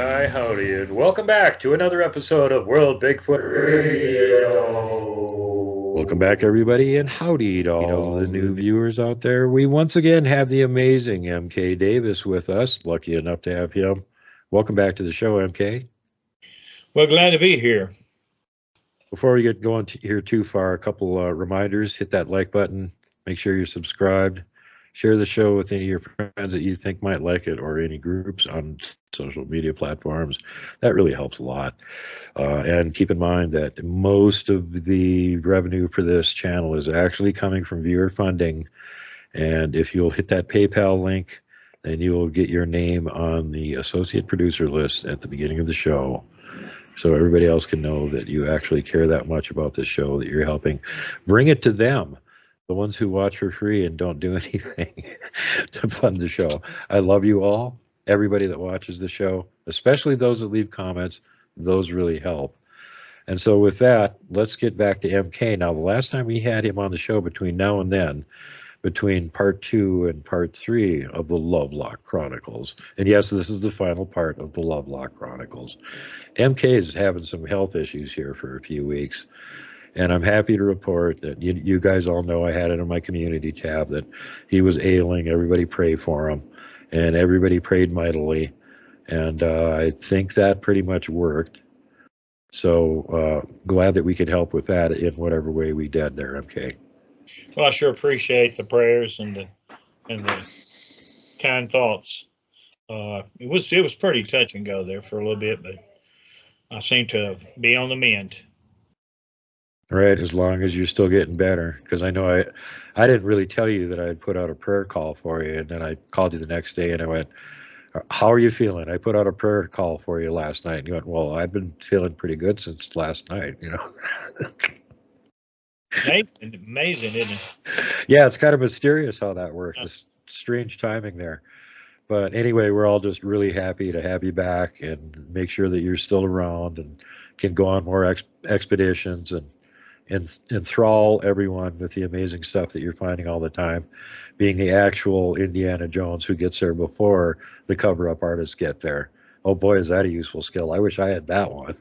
Sky Howdy, and welcome back to another episode of World Bigfoot Radio. Welcome back, everybody, and howdy to all the new viewers out there. We once again have the amazing MK Davis with us. Lucky enough to have him. Welcome back to the show, MK. Well, glad to be here. Before we get going here too far, a couple reminders. Hit that like button. Make sure you're subscribed. Share the show with any of your friends that you think might like it, or any groups on social media platforms. That really helps a lot. And keep in mind that most of the revenue for this channel is actually coming from viewer funding. And if you'll hit that PayPal link, then you will get your name on the associate producer list at the beginning of the show, so everybody else can know that you actually care that much about this show, that you're helping bring it to them, the ones who watch for free and don't do anything to fund the show. I love you all, everybody that watches the show, especially those that leave comments. Those really help. And so with that, let's get back to MK. Now, the last time we had him on the show, between now and then, between part 2 and part 3 of the Lovelock Chronicles, and yes, this is the final part of the Lovelock Chronicles, MK is having some health issues here for a few weeks. And I'm happy to report that you guys all know, I had it on my community tab, that he was ailing. Everybody pray for him, and everybody prayed mightily. And I think that pretty much worked. So glad that we could help with that in whatever way we did there, MK. Well, I sure appreciate the prayers and the kind thoughts. It was pretty touch and go there for a little bit, but I seem to be on the mend. Right, as long as you're still getting better, because I know I didn't really tell you that I had put out a prayer call for you, and then I called you the next day and I went, how are you feeling? I put out a prayer call for you last night. And you went, well, I've been feeling pretty good since last night, you know. Amazing, isn't it? Yeah, it's kind of mysterious how that works. It's strange timing there. But anyway, we're all just really happy to have you back, and make sure that you're still around and can go on more expeditions and enthrall everyone with the amazing stuff that you're finding all the time, being the actual Indiana Jones who gets there before the cover-up artists get there. Oh boy, is that a useful skill. I wish I had that one.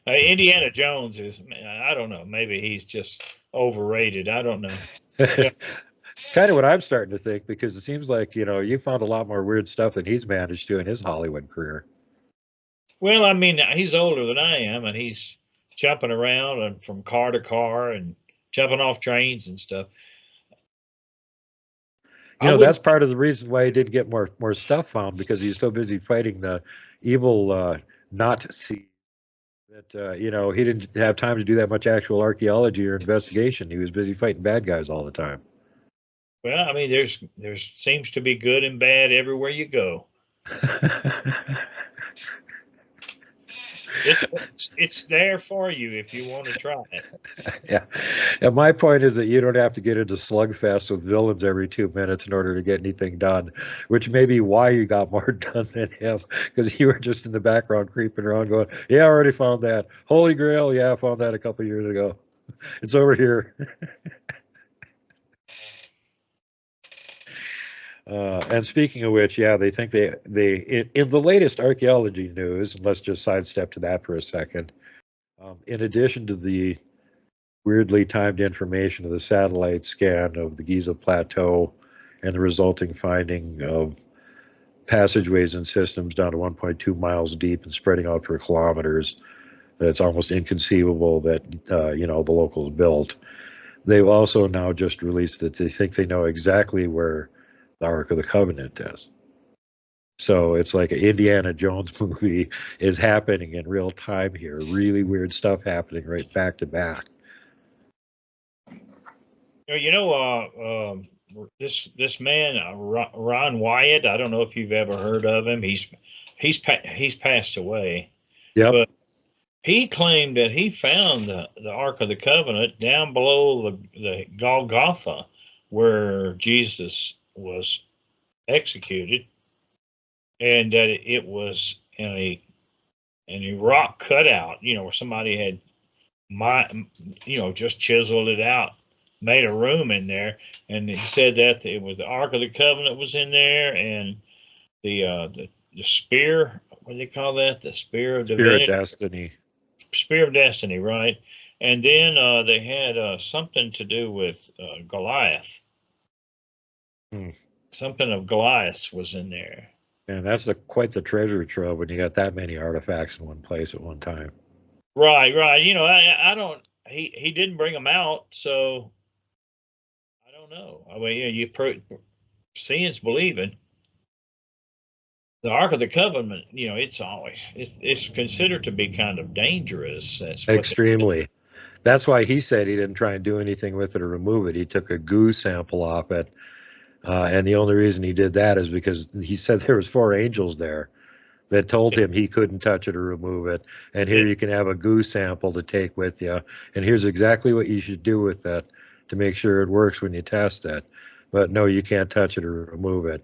Indiana Jones is, I don't know, maybe he's just overrated. I don't know. Yeah. Kind of what I'm starting to think, because it seems like, you found a lot more weird stuff than he's managed to in his Hollywood career. Well, I mean, he's older than I am, and he's jumping around and from car to car and jumping off trains and stuff. That's part of the reason why he didn't get more stuff found, because he's so busy fighting the evil Nazi that he didn't have time to do that much actual archaeology or investigation. He was busy fighting bad guys all the time. Well, I mean, there's seems to be good and bad everywhere you go. It's there for you if you want to try it. Yeah. And my point is that you don't have to get into slugfest with villains every 2 minutes in order to get anything done, which may be why you got more done than him, because you were just in the background creeping around going, yeah, I already found that. Holy Grail, yeah, I found that a couple years ago. It's over here. And speaking of which, yeah, they think they in the latest archaeology news, and let's just sidestep to that for a second, in addition to the weirdly timed information of the satellite scan of the Giza Plateau and the resulting finding of passageways and systems down to 1.2 miles deep and spreading out for kilometers, that it's almost inconceivable that the locals built. They've also now just released that they think they know exactly where the Ark of the Covenant is. So it's like an Indiana Jones movie is happening in real time here. Really weird stuff happening right back to back. This man Ron Wyatt, I don't know if you've ever heard of him. He's passed away. Yep. But he claimed that he found the Ark of the Covenant down below the Golgotha, where Jesus was executed, and that it was in a rock cutout, where somebody had just chiseled it out made a room in there, and he said that it was the Ark of the Covenant was in there, and the spear. What do they call that? The spear of Spear of divinity, Destiny. spear of destiny, right? And then they had something to do with Goliath. Hmm. Something of Goliath was in there. And that's quite the treasure trove when you got that many artifacts in one place at one time. Right, right. You know, I don't. He didn't bring them out, so I don't know. I mean, seeing's believing. The Ark of the Covenant, you know, it's considered to be kind of dangerous. That's what they say. Extremely. That's why he said he didn't try and do anything with it or remove it. He took a goo sample off it, and the only reason he did that is because he said there was 4 angels there that told him he couldn't touch it or remove it. And here It, you can have a goo sample to take with you, and here's exactly what you should do with that to make sure it works when you test it. But no, you can't touch it or remove it,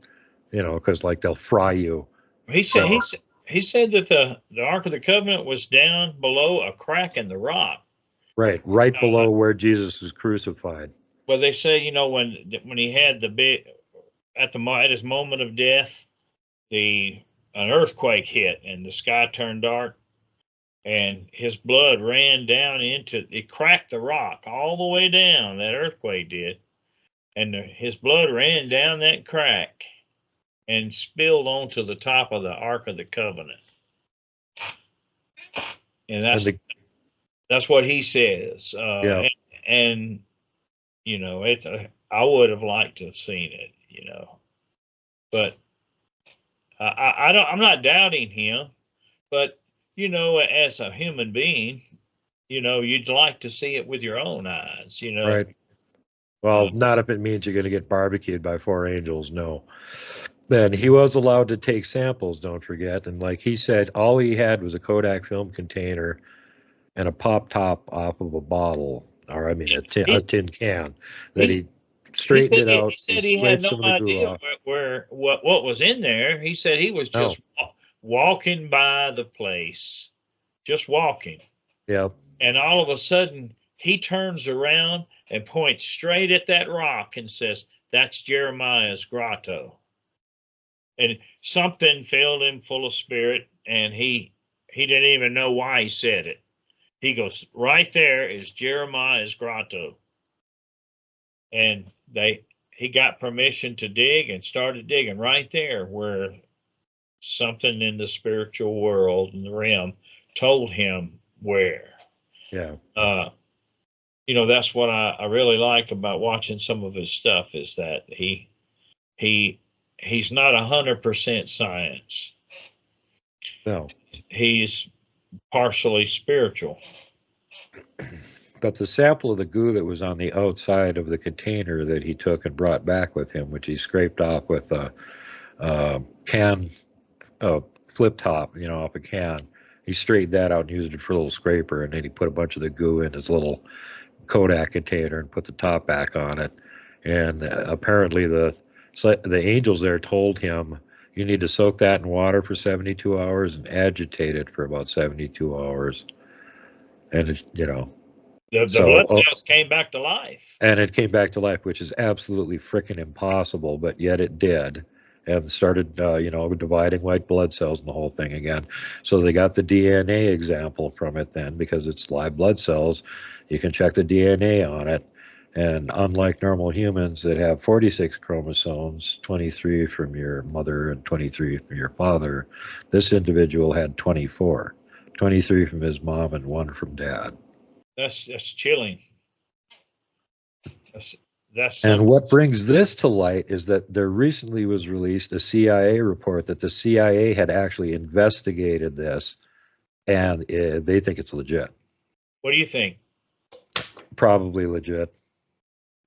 because like they'll fry you. he said So, he said that the Ark of the Covenant was down below a crack in the rock. right Uh, below where Jesus was crucified. but they say, you know, when he had the big at his moment of death, the an earthquake hit and the sky turned dark, and his blood ran down into it, cracked the rock all the way down. That earthquake did, and his blood ran down that crack and spilled onto the top of the Ark of the Covenant. And And that's what he says. yeah, And you know, I would have liked to have seen it, you know, but I don't. I'm not doubting him, but you know, as a human being, you know, you'd like to see it with your own eyes, you know. right. Well, not if it means you're going to get barbecued by 4 angels. No. Then he was allowed to take samples, don't forget. And like he said, all he had was a Kodak film container and a pop top off of a bottle, or I mean a He tin can that he he straightened it he out. He said he had scraped no some of the goo idea off. what was in there. He said he was No. just walking by the place, just walking, Yeah. and all of a sudden he turns around and points straight at that rock and says, "That's Jeremiah's grotto." And something filled him full of spirit, and he didn't even know why he said it. He goes, "Right there is Jeremiah's grotto," and he got permission to dig and started digging right there where something in the spiritual world and the realm told him where. Yeah. Uh, you know, that's what I really like about watching some of his stuff is that he he's not 100% science. No. He's partially spiritual. But the sample of the goo that was on the outside of the container that he took and brought back with him, which he scraped off with a can, flip top, off a can, he straightened that out and used it for a little scraper, and then he put a bunch of the goo in his little Kodak container and put the top back on it. And apparently the angels there told him you need to soak that in water for 72 hours and agitate it for about 72 hours. And The so blood cells came back to life. and it came back to life, which is absolutely freaking impossible, but yet it did, and started, dividing white blood cells and the whole thing again. So they got the DNA example from it then, because it's live blood cells. You can check the DNA on it, and unlike normal humans that have 46 chromosomes, 23 from your mother and 23 from your father, this individual had 24, 23 from his mom and 1 from dad. That's chilling. That's And something. what brings this to light is that there recently was released a CIA report that the CIA had actually investigated this, and they think it's legit. What do you think? Probably legit.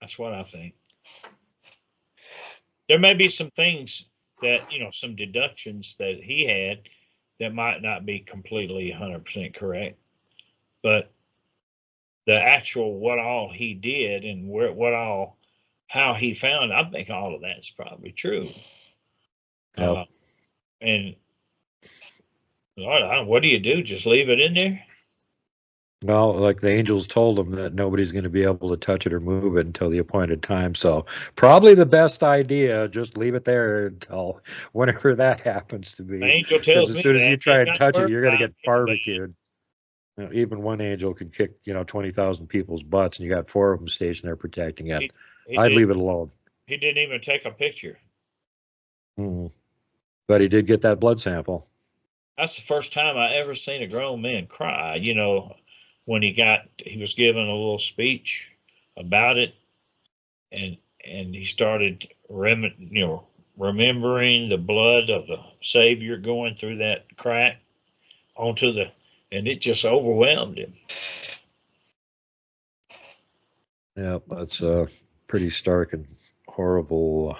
That's what I think. There may be some things that, you know, some deductions that he had that might not be completely 100% correct, but the actual what all he did and how he found, I think all of that's probably true. Yep. And Lord, what do you do? Just leave it in there? Well, like the angels told him that nobody's going to be able to touch it or move it until the appointed time. So probably the best idea, just leave it there until whenever that happens to The be. angel Because tells as me soon as that you try it's and not touch it, worth you're going to five get minutes, man. barbecued. Even one angel can kick, 20,000 people's butts, and you got 4 of them stationed there protecting it. He I'd did. leave it alone. He didn't even take a picture. Mm. But he did get that blood sample. That's the first time I ever seen a grown man cry. When he was given a little speech about it, and he started remembering the blood of the Savior going through that crack and it just overwhelmed him. Yeah, that's a pretty stark and horrible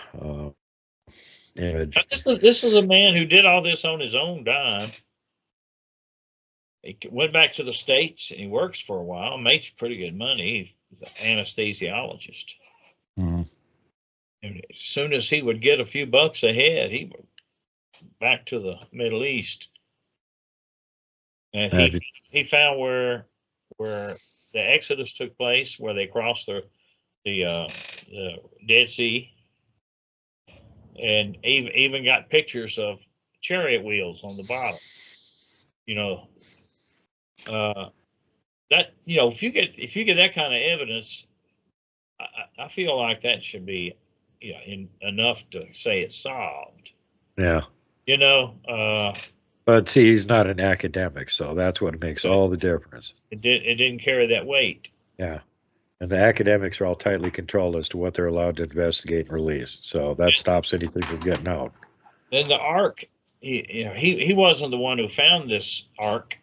image. This is a man who did all this on his own dime. He went back to the States and he works for a while, makes pretty good money. He's an anesthesiologist. Mm-hmm. And as soon as he would get a few bucks ahead, he would back to the Middle East. And he found where the Exodus took place, where they crossed the Dead Sea, and even got pictures of chariot wheels on the bottom. That if you get that kind of evidence, I feel like that should be enough to say it's solved. Yeah. But see, he's not an academic, so that's what makes all the difference. It didn't carry that weight. Yeah. And the academics are all tightly controlled as to what they're allowed to investigate and release. So that stops anything from getting out. And the ark, he wasn't the one who found this ark.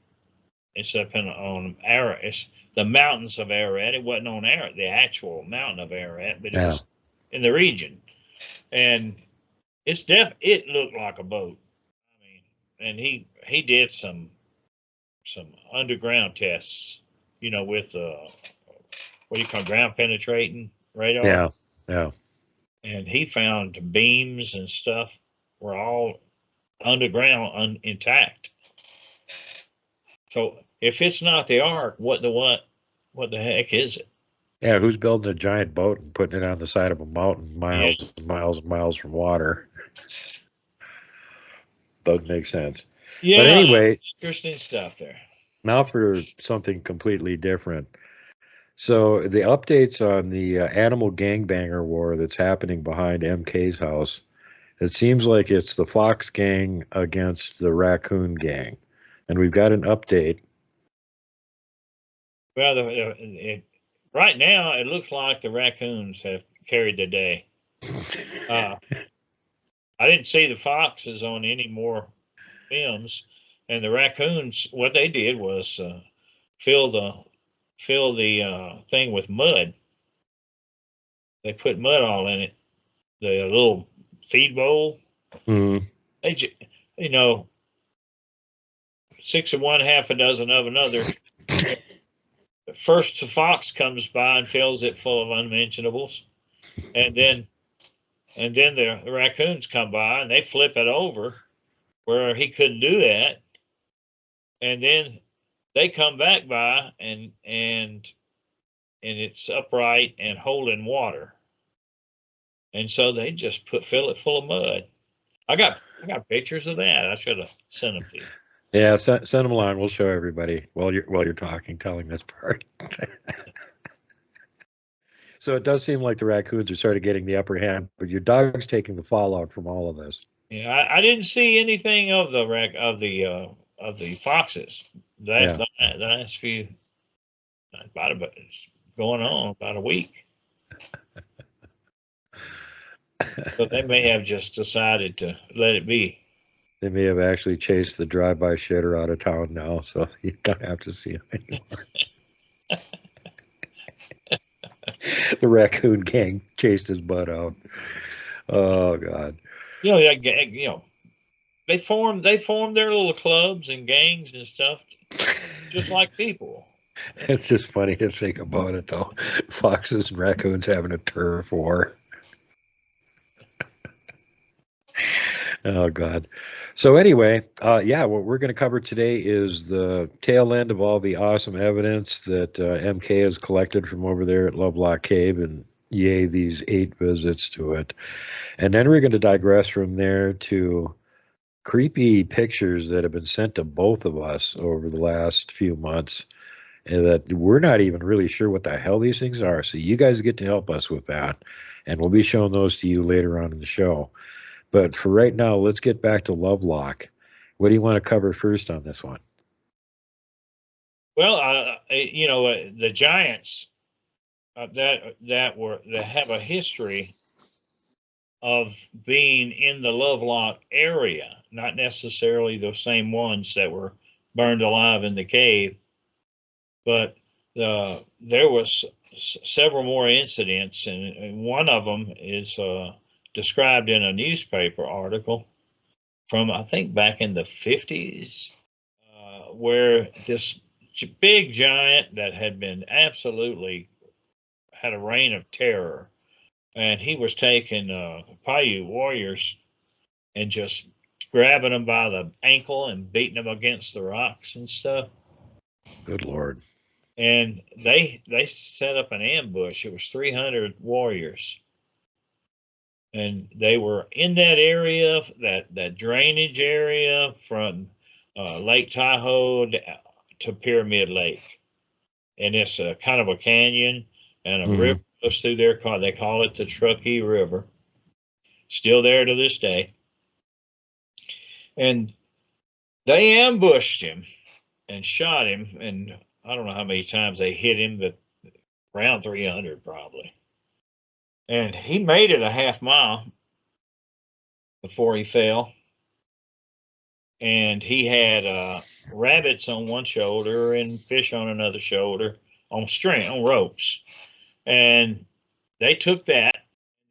It's up on Ararat, the mountains of Ararat. It wasn't on Ararat, the actual mountain of Ararat, but it was in the region. And it looked like a boat. I mean, and he did some underground tests, with what do you call ground penetrating radar? Yeah, yeah. And he found beams and stuff were all underground, intact. So if it's not the ark, what the heck is it? Yeah, who's building a giant boat and putting it on the side of a mountain, miles and miles and miles from water? Doesn't make sense. Yeah, but anyway, interesting stuff there. Now for something completely different. So the updates on the animal gangbanger war that's happening behind MK's house. It seems like it's the fox gang against the raccoon gang, and we've got an update. Well, right now it looks like the raccoons have carried the day. I didn't see the foxes on any more films, and the raccoons. What they did was fill the thing with mud. They put mud all in it. The little feed bowl. Mm-hmm. They 6 of one, half a dozen of another. First, the fox comes by and fills it full of unmentionables, and then the raccoons come by and they flip it over where he couldn't do that, and then they come back by and it's upright and holding water, and so they just fill it full of mud. I got pictures of that. I should have sent them to you. Yeah, send them along. We'll show everybody while you're talking, telling this part. So it does seem like the raccoons are sort of getting the upper hand, but your dog's taking the fallout from all of this. Yeah, I didn't see anything of the foxes. The last few going on about a week. So they may have just decided to let it be. They may have actually chased the drive-by shitter out of town now, so you don't have to see him anymore. The raccoon gang chased his butt out. Oh God! They formed their little clubs and gangs and stuff, just like people. It's just funny to think about it, though. Foxes and raccoons having a turf war. Oh God. So anyway, yeah, what we're going to cover today is the tail end of all the awesome evidence that MK has collected from over there at Lovelock Cave, and yay, these 8 visits to it. And then we're going to digress from there to creepy pictures that have been sent to both of us over the last few months, and that we're not even really sure what the hell these things are. So you guys get to help us with that, and we'll be showing those to you later on in the show. But for right now, let's get back to Lovelock. What do you want to cover first on this one? Well, the giants that have a history of being in the Lovelock area, not necessarily the same ones that were burned alive in the cave, but there was several more incidents, and one of them is described in a newspaper article from, I think, back in the 50s, where this big giant that had been absolutely had a reign of terror, and he was taking Paiute warriors and just grabbing them by the ankle and beating them against the rocks and stuff. Good Lord. And they set up an ambush. It was 300 warriors, and they were in that area, that drainage area from Lake Tahoe to Pyramid Lake, and it's a kind of a canyon, and a river goes through there. They call it the Truckee River. Still there to this day. And they ambushed him and shot him, and I don't know how many times they hit him, but around 300 probably. And he made it a half mile before he fell. And he had rabbits on one shoulder and fish on another shoulder on ropes. And they took that,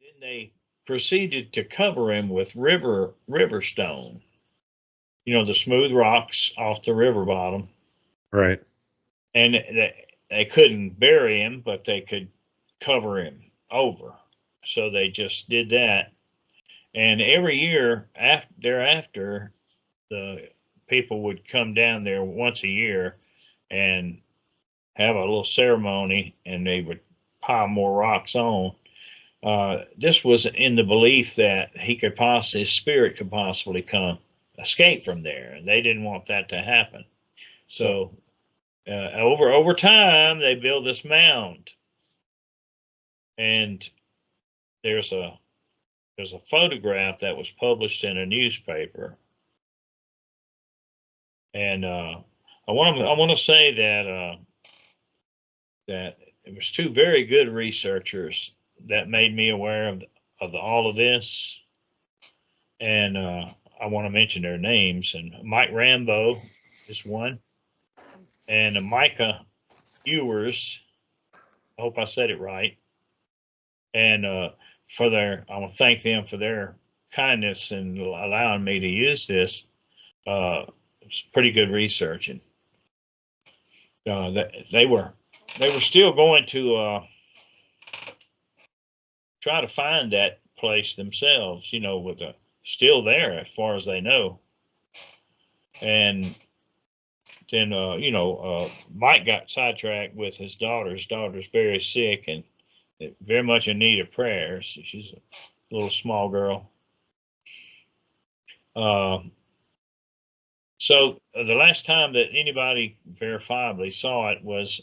and then they proceeded to cover him with river stone. You know, the smooth rocks off the river bottom. Right. And they couldn't bury him, but they could cover him over. So they just did that. And every year thereafter, the people would come down there once a year and have a little ceremony, and they would pile more rocks on. This was in the belief that his spirit could possibly escape from there, and they didn't want that to happen. So over time, they built this mound, and there's a photograph that was published in a newspaper, and I want to say that that it was 2 very good researchers that made me aware of all of this, and I want to mention their names. And Mike Rambo is one, and Micah Ewers. I hope I said it right. And I want to thank them for their kindness and allowing me to use this. It's pretty good research, and they were still going to try to find that place themselves. You know, with still there as far as they know. And then Mike got sidetracked with his daughter. His daughter's very sick and very much in need of prayers. She's a little small girl. So the last time that anybody verifiably saw it was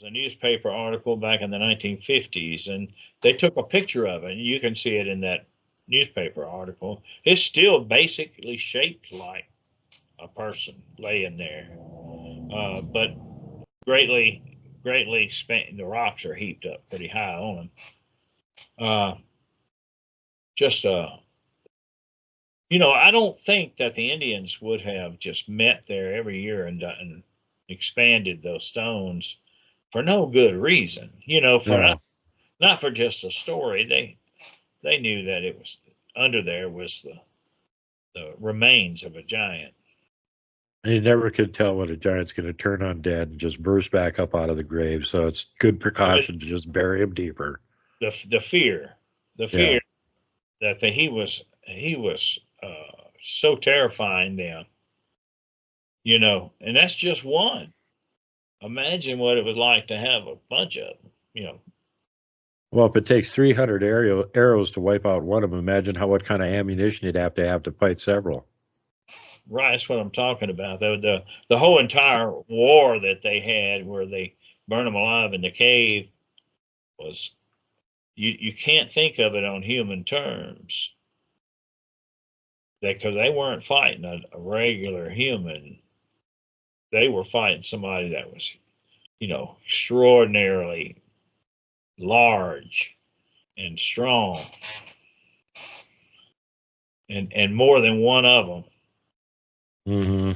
a newspaper article back in the 1950s, and they took a picture of it, and you can see it in that newspaper article. It's still basically shaped like a person laying there, but greatly expanded. The rocks are heaped up pretty high on them. I don't think that the Indians would have just met there every year and expanded those stones for no good reason. Not for just a story. They knew that it was under there was the remains of a giant. You never could tell when a giant's going to turn undead and just burst back up out of the grave. So it's good precaution to just bury him deeper. The fear that he was so terrifying them, you know, and that's just one. Imagine what it was like to have a bunch of them, you know. Well, if it takes 300 arrows to wipe out one of them, imagine what kind of ammunition you'd have to fight several. Right, that's what I'm talking about. The whole entire war that they had, where they burned them alive in the cave, was you can't think of it on human terms, because they weren't fighting a regular human. They were fighting somebody that was, you know, extraordinarily large and strong, and more than one of them. Mm-hmm.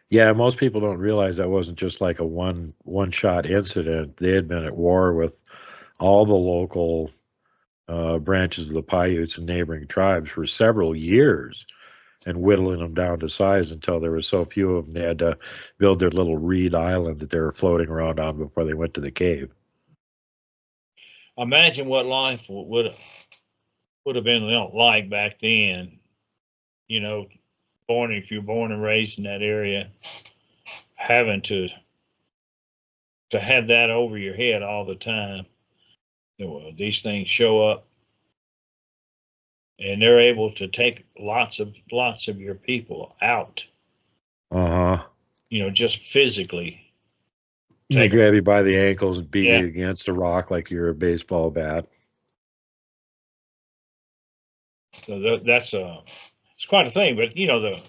Yeah, most people don't realize that wasn't just like a one shot incident. They had been at war with all the local branches of the Paiutes and neighboring tribes for several years, and whittling them down to size until there were so few of them they had to build their little reed island that they were floating around on before they went to the cave. Imagine what life would have been like back then. You know, if you're born and raised in that area, having to have that over your head all the time. These things show up, and they're able to take lots of your people out. Uh-huh. You know, just physically. They grab you by the ankles and beat Yeah. you against a rock like you're a baseball bat. So that's it's quite a thing. But you know, the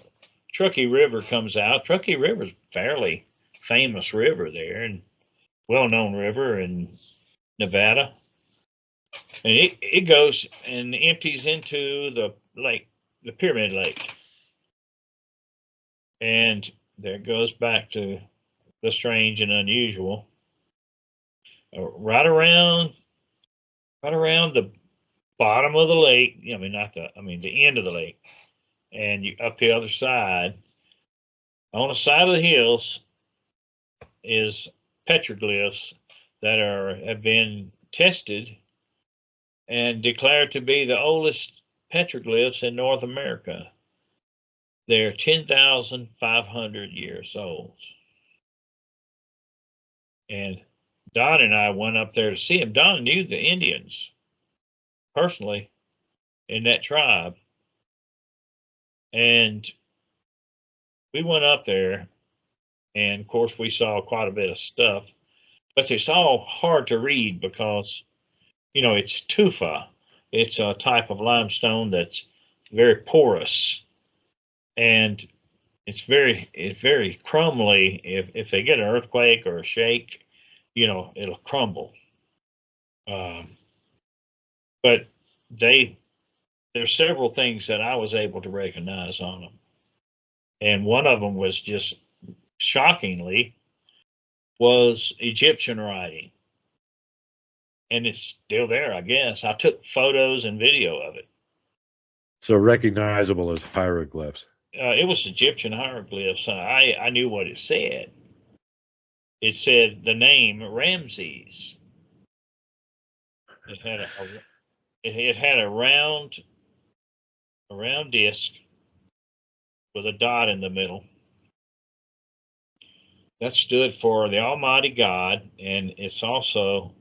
Truckee River comes out. Truckee River's a fairly famous river there, and well-known river in Nevada. And it goes and empties into the lake, the Pyramid Lake. And there it goes back to the strange and unusual. Right around the bottom of the lake. I mean, the end of the lake, and you up the other side. On the side of the hills is petroglyphs that have been tested and declared to be the oldest petroglyphs in North America. They're 10,500 years old. And Don and I went up there to see him. Don knew the Indians personally in that tribe. And we went up there, and of course we saw quite a bit of stuff, but it's all hard to read because, you know, it's tufa. It's a type of limestone that's very porous, and it's very crumbly. If they get an earthquake or a shake, you know, it'll crumble. But there's several things that I was able to recognize on them, and one of them was just shockingly was Egyptian writing, and it's still there. I guess I took photos and video of it. So recognizable as hieroglyphs. It was Egyptian hieroglyphs. I knew what it said. It said the name Ramses. It had a round disc with a dot in the middle. That stood for the Almighty God, and it's also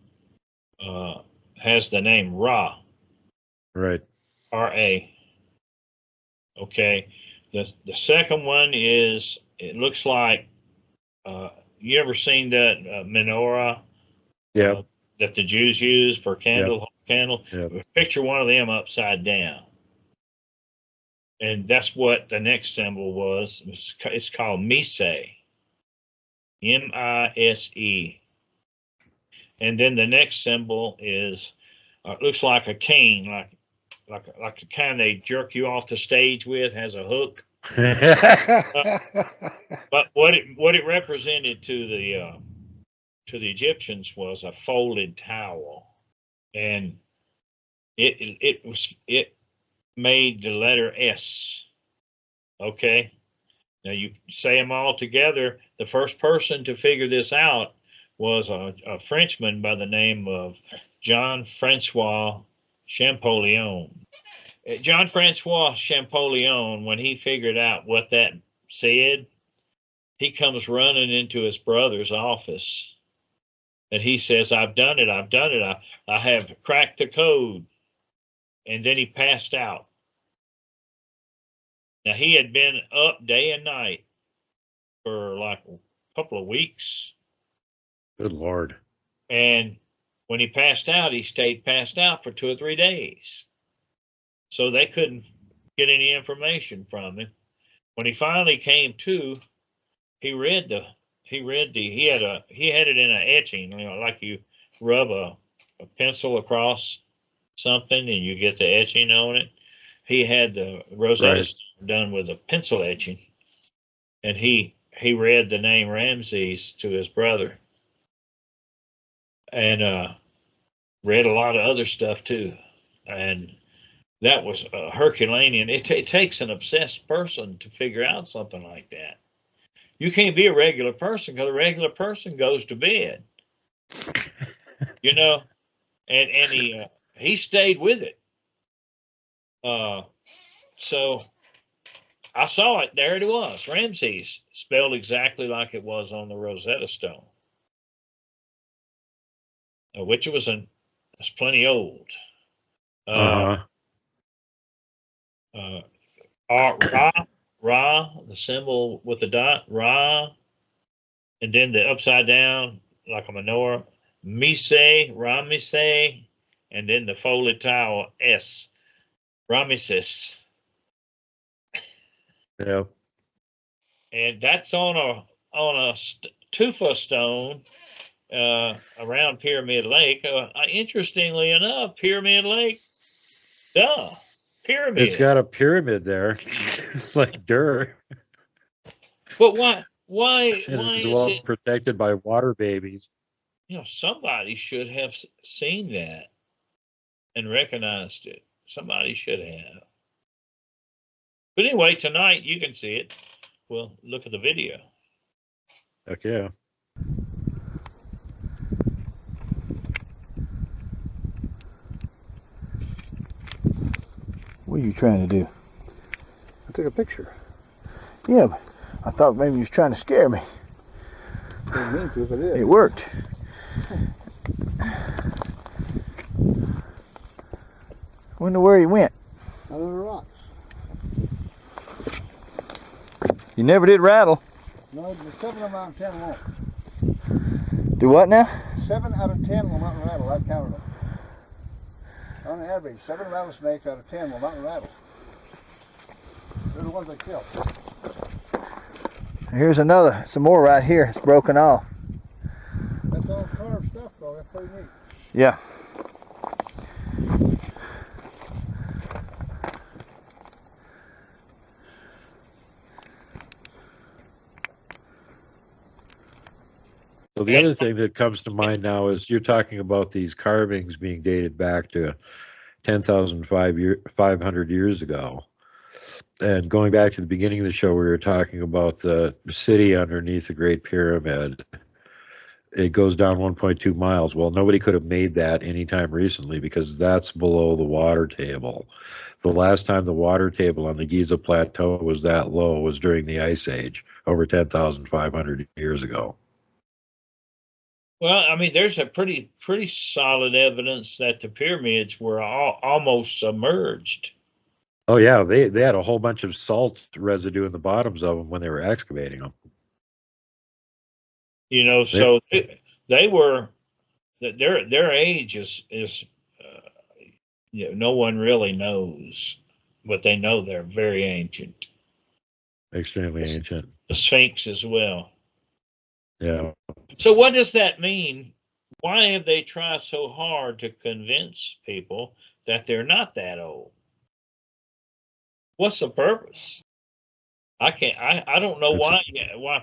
has the name Ra. Right. R-A. Okay. The second one is, it looks like, you ever seen that menorah? Yeah. That the Jews use for candle. Yep. Picture one of them upside down. And that's what the next symbol was. It's called Mise. M-I-S-E. And then the next symbol is, it looks like a cane, like a kind they jerk you off the stage with, has a hook. But what it represented to the Egyptians was a folded towel, and it made the letter S. Okay, now you say them all together. The first person to figure this out was a Frenchman by the name of Jean Francois Champollion. John Francois Champollion, when he figured out what that said, he comes running into his brother's office and he says, I've done it. I have cracked the code. And then he passed out. Now, he had been up day and night for like a couple of weeks. Good Lord. And when he passed out, he stayed passed out for 2 or 3 days. So they couldn't get any information from him. When he finally came to, he had it in an etching, like you rub a pencil across something and you get the etching on it. He had the Rosetta Stone done with a pencil etching, and he read the name Ramses to his brother, and read a lot of other stuff too. And that was Herculanean. It takes an obsessed person to figure out something like that. You can't be a regular person because a regular person goes to bed, and he stayed with it. So I saw it. There it was. Ramses, spelled exactly like it was on the Rosetta Stone, which was plenty old. Ra, the symbol with the dot, Ra, and then the upside down, like a menorah, Mise, Ramise, and then the folded tile, S, Rameses. Yep. And that's on a tufa stone around Pyramid Lake. Interestingly enough, Pyramid Lake, pyramid. It's got a pyramid there, like Dur. But why It's is well it protected by water babies? Somebody should have seen that and recognized it. Somebody should have. But anyway, tonight you can see it. Well, look at the video. Heck yeah. What are you trying to do? I took a picture. Yeah, but I thought maybe you was trying to scare me. I didn't mean to, but it did. It worked. Wonder where he went. Out of the rocks. You never did rattle. No, the 7 of them out of 10 won't. Do what now? 7 out of 10 will not rattle. I've counted them. On average, 7 rattlesnakes out of 10 will not rattle. They're the ones I kill. Here's some more right here. It's broken off. That's all carved stuff, though. That's pretty neat. Yeah. So the other thing that comes to mind now is you're talking about these carvings being dated back to 10,500 years ago. And going back to the beginning of the show, we were talking about the city underneath the Great Pyramid. It goes down 1.2 miles. Well, nobody could have made that anytime recently because that's below the water table. The last time the water table on the Giza Plateau was that low was during the Ice Age, over 10,500 years ago. Well, I mean, there's a pretty solid evidence that the pyramids were almost submerged. Oh yeah, they had a whole bunch of salt residue in the bottoms of them when they were excavating them. So they were their age is no one really knows, but they know they're very ancient. Extremely ancient. The Sphinx as well. Yeah. So what does that mean? Why have they tried so hard to convince people that they're not that old? What's the purpose? I don't know why.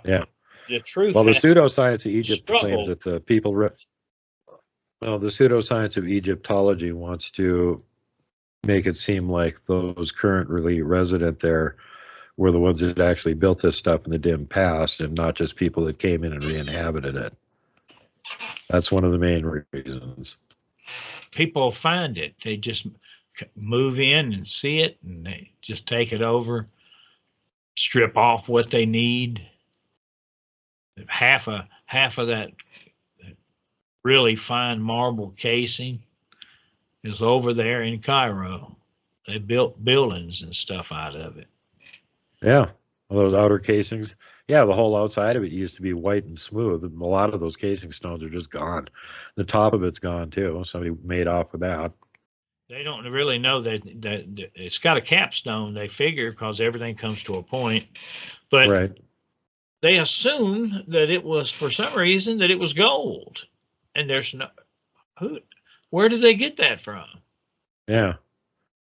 Yeah. The truth. Well, the pseudoscience of Egypt struggle. claims that the pseudoscience of Egyptology wants to make it seem like those currently resident there were the ones that actually built this stuff in the dim past and not just people that came in and re-inhabited it. That's one of the main reasons. People find it. They just move in and see it, and they just take it over, strip off what they need. Half of that really fine marble casing is over there in Cairo. They built buildings and stuff out of it. Yeah, those outer casings. Yeah, the whole outside of it used to be white and smooth. A lot of those casing stones are just gone. The top of it's gone too. Somebody made off with that. They don't really know that it's got a capstone. They figure because everything comes to a point, but Right. they assume that it was, for some reason, that it was gold, and there's no where did they get that from? Yeah.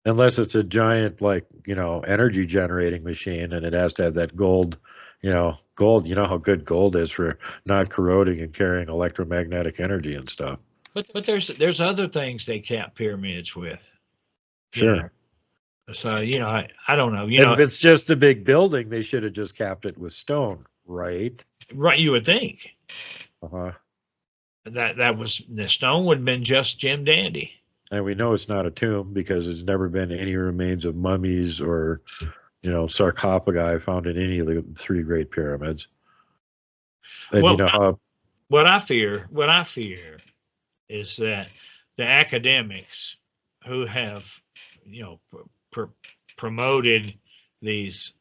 Unless it's a giant, like, energy generating machine, and it has to have that gold, gold. You know how good gold is for not corroding and carrying electromagnetic energy and stuff. But there's other things they cap pyramids with. Sure. So I don't know. And if it's just a big building, they should have just capped it with stone, right? Right, you would think. Uh-huh. That was, the stone would have been just Jim Dandy. And we know it's not a tomb because there's never been any remains of mummies or, sarcophagi found in any of the three great pyramids. And well, what I fear is that the academics who have, promoted these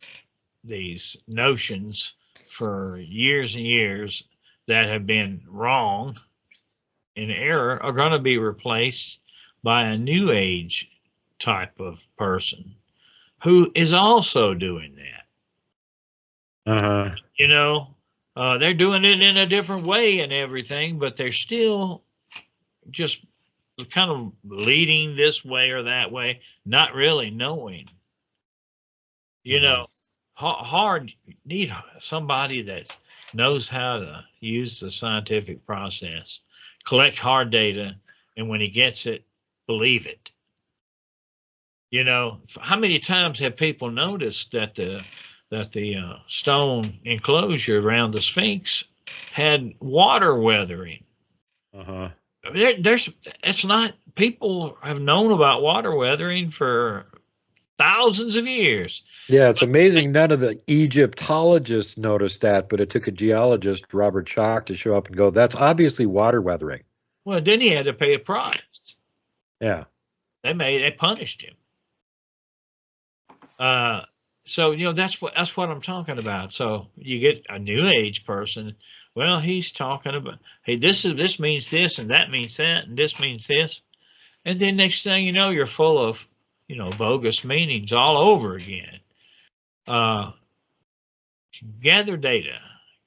notions for years and years that have been wrong, in error, are going to be replaced by a new age type of person who is also doing that. They're doing it in a different way and everything, but they're still just kind of leading this way or that way, not really knowing. Hard, need somebody that knows how to use the scientific process, collect hard data, and when he gets it, believe it. How many times have people noticed that the stone enclosure around the Sphinx had water weathering? Uh-huh. It's not, people have known about water weathering for thousands of years. Yeah, it's amazing none of the Egyptologists noticed that, but it took a geologist, Robert Schoch, to show up and go, that's obviously water weathering. Well, then he had to pay a price. Yeah. They punished him. So that's what I'm talking about. So you get a new age person. Well, he's talking about, hey, this means this, and that means that, and this means this, and then next thing you know, you're full of bogus meanings all over again. Gather data,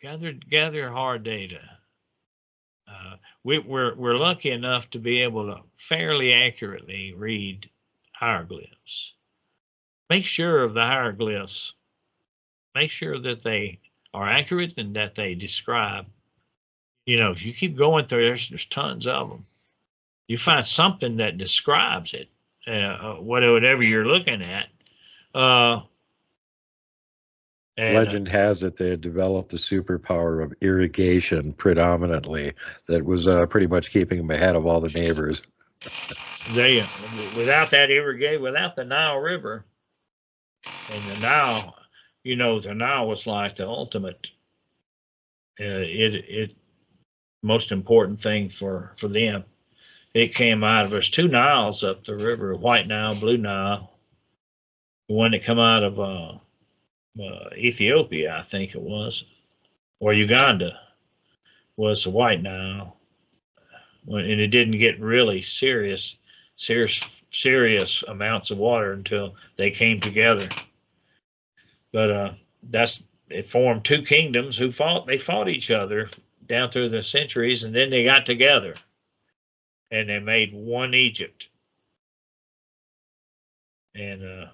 gather hard data. We're lucky enough to be able to fairly accurately read hieroglyphs. Make sure of the hieroglyphs. Make sure that they are accurate and that they describe. If you keep going through, there's tons of them. You find something that describes it, whatever you're looking at. Legend has it they had developed the superpower of irrigation predominantly that was pretty much keeping them ahead of all the neighbors. Without the Nile River, and the Nile, the Nile was like the ultimate, most important thing for them. It came out of, there's two Niles up the river, White Nile, Blue Nile. The one that come out of Ethiopia, I think it was, or Uganda, was the White Nile. And it didn't get really serious amounts of water until they came together. But it formed two kingdoms who fought each other down through the centuries, and then they got together and they made one Egypt. And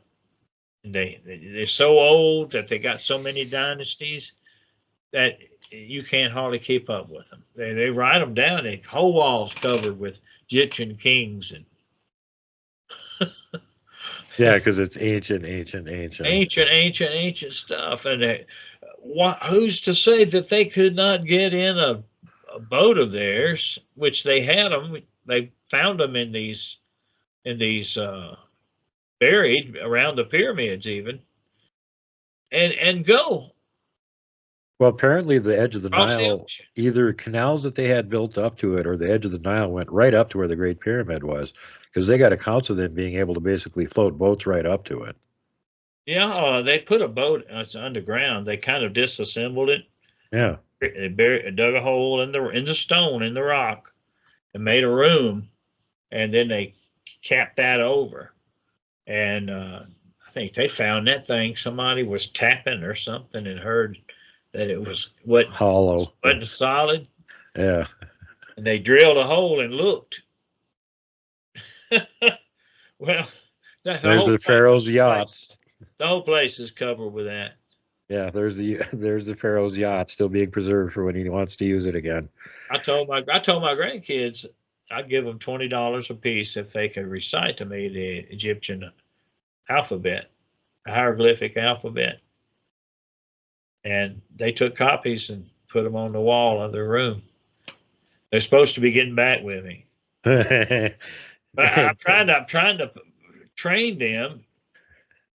they're so old that they got so many dynasties that you can't hardly keep up with them. They write them down. The whole wall's covered with Egyptian kings and yeah, because it's ancient stuff. And who's to say that they could not get in a boat of theirs, which they had them? They found them in these buried around the pyramids even, and go Well, apparently the edge of the across the Nile, ocean. either canals that they had built up to it or the edge of the Nile went right up to where the Great Pyramid was, because they got accounts of them being able to basically float boats right up to it. Yeah, they put a boat it's underground. They kind of disassembled it. Yeah. They dug a hole in the stone, in the rock, and made a room, and then they capped that over. And I think they found that thing. Somebody was tapping or something and heard that it was Hollow. wasn't solid. Yeah. And they drilled a hole and looked. Well, There's the Pharaoh's yacht. The whole place is covered with that. Yeah, there's the Pharaoh's yacht still being preserved for when he wants to use it again. I told my grandkids I'd give them $20 a piece if they could recite to me the Egyptian alphabet, the hieroglyphic alphabet. And they took copies and put them on the wall of their room. They're supposed to be getting back with me. But I'm trying to train them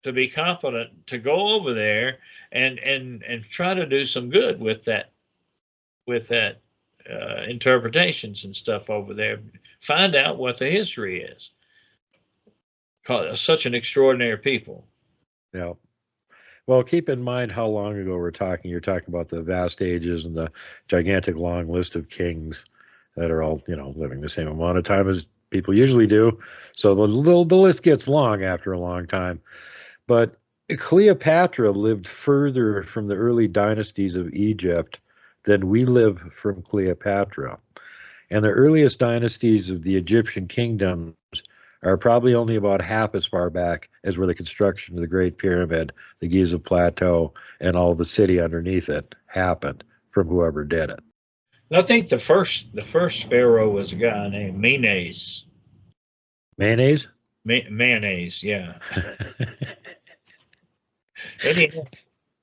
to be confident to go over there and try to do some good with that interpretations and stuff over there. Find out what the history is. Such an extraordinary people. Yeah. Well, keep in mind how long ago we're talking. You're talking about the vast ages and the gigantic long list of kings that are all, living the same amount of time as people usually do. So the list gets long after a long time. But Cleopatra lived further from the early dynasties of Egypt than we live from Cleopatra. And the earliest dynasties of the Egyptian kingdoms are probably only about half as far back as where the construction of the Great Pyramid, the Giza Plateau, and all the city underneath it happened from whoever did it. I think the first pharaoh was a guy named Menes. Mayonnaise? Mayonnaise, yeah. And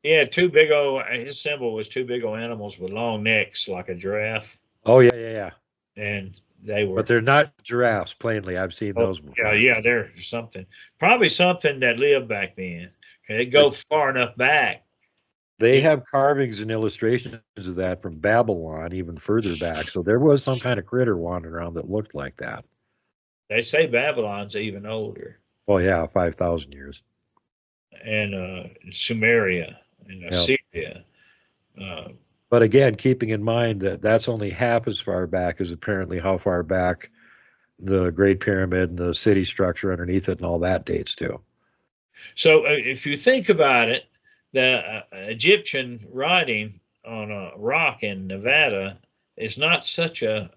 he had two big old, his symbol was two big old animals with long necks like a giraffe. Oh, yeah. And they were. But they're not giraffes, plainly. I've seen those before. Yeah, they're something. Probably something that lived back then. They go far enough back. They have carvings and illustrations of that from Babylon, even further back. So there was some kind of critter wandering around that looked like that. They say Babylon's even older. Oh, yeah, 5,000 years. And Sumeria and Assyria. But again, keeping in mind that that's only half as far back as apparently how far back the Great Pyramid and the city structure underneath it and all that dates to. So if you think about it, the Egyptian writing on a rock in Nevada is not such a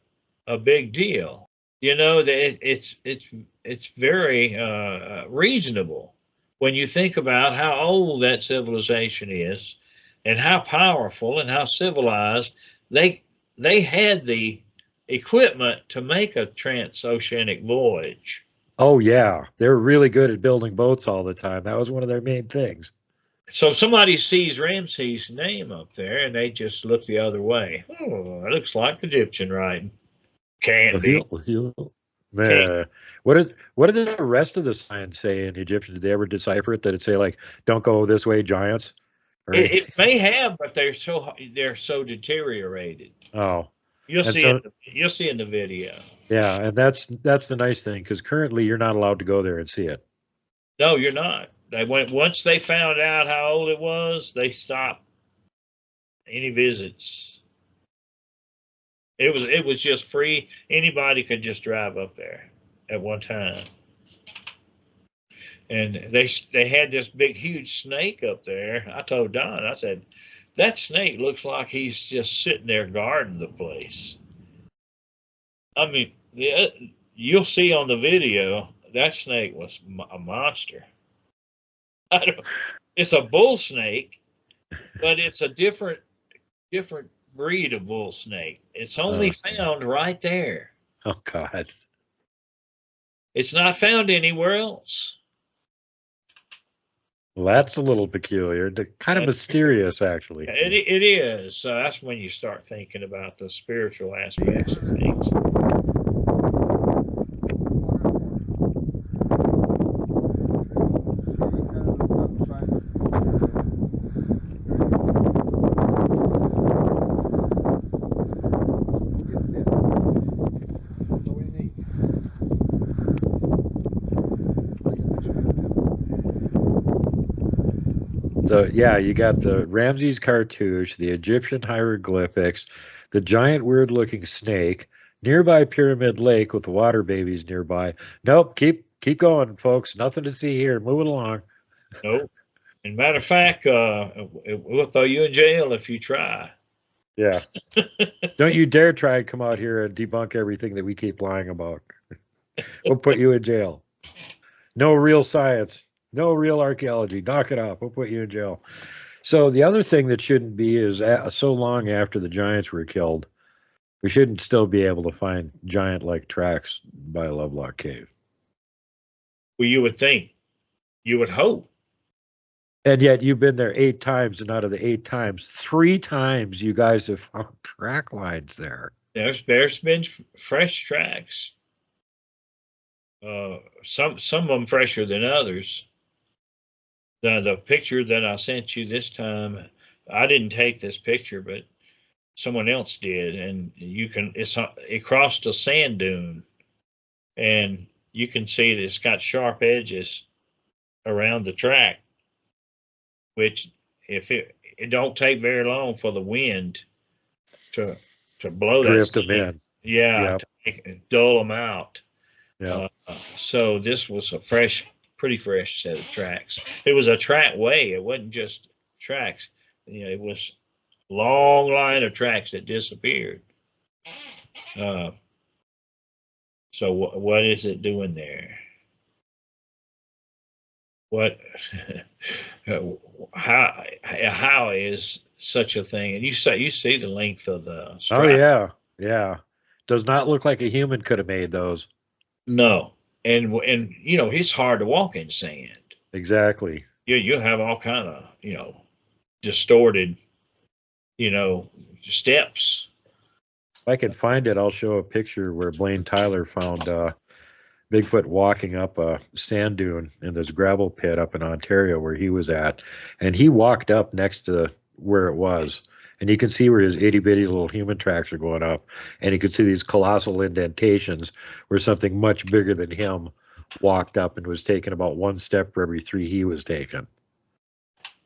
big deal. It's very reasonable when you think about how old that civilization is and how powerful and how civilized. They had the equipment to make a transoceanic voyage. Oh, yeah. They're really good at building boats all the time. That was one of their main things. So somebody sees Ramses' name up there and they just look the other way. Oh, it looks like Egyptian writing. Can't be. What did the rest of the signs say in Egyptian? Did they ever decipher it? Did it say like, "Don't go this way, giants"? It may have, but they're so deteriorated. Oh, you'll see in the video. Yeah, and that's the nice thing, because currently you're not allowed to go there and see it. No, you're not. Once they found out how old it was, they stopped any visits. It was just free. Anybody could just drive up there at one time. And they had this big, huge snake up there. I told Don, I said, that snake looks like he's just sitting there guarding the place. I mean, you'll see on the video, that snake was a monster. It's a bull snake, but it's a different breed of bull snake. It's only found right there. Oh, God. It's not found anywhere else. Well, that's a little peculiar. Kind of mysterious, actually. It is. So that's when you start thinking about the spiritual aspects of things. So yeah, you got the Ramses cartouche, the Egyptian hieroglyphics, the giant weird-looking snake, nearby Pyramid Lake with the water babies nearby. Nope, keep going, folks. Nothing to see here. Moving along. Nope. And matter of fact, we'll throw you in jail if you try. Yeah. Don't you dare try and come out here and debunk everything that we keep lying about. We'll put you in jail. No real science. No real archaeology. Knock it off. We'll put you in jail. So the other thing that shouldn't be is so long after the giants were killed, we shouldn't still be able to find giant-like tracks by Lovelock Cave. Well, you would think. You would hope. And yet you've been there 8 times, and out of the 8 times, 3 times you guys have found track lines there. There's been fresh tracks. Some of them fresher than others. The picture that I sent you this time, I didn't take this picture, but someone else did, and it crossed a sand dune, and you can see that it's got sharp edges around the track, which if it don't take very long for the wind to blow Drift that them in. Yeah, Yep. to dull them out. Yeah. So this was a pretty fresh set of tracks. It was a trackway. It wasn't just tracks. It was a long line of tracks that disappeared. So what is it doing there? What? How is such a thing? And you see the length of the stripe. Oh yeah. Does not look like a human could have made those. No, and it's hard to walk in sand. Exactly. You have all kind of distorted steps. If I can find it, I'll show a picture where Blayne Tyler found Bigfoot walking up a sand dune in this gravel pit up in Ontario where he was at, and he walked up next to where it was, and you can see where his itty bitty little human tracks are going up, and you could see these colossal indentations where something much bigger than him walked up and was taking about 1 step for every 3 he was taking.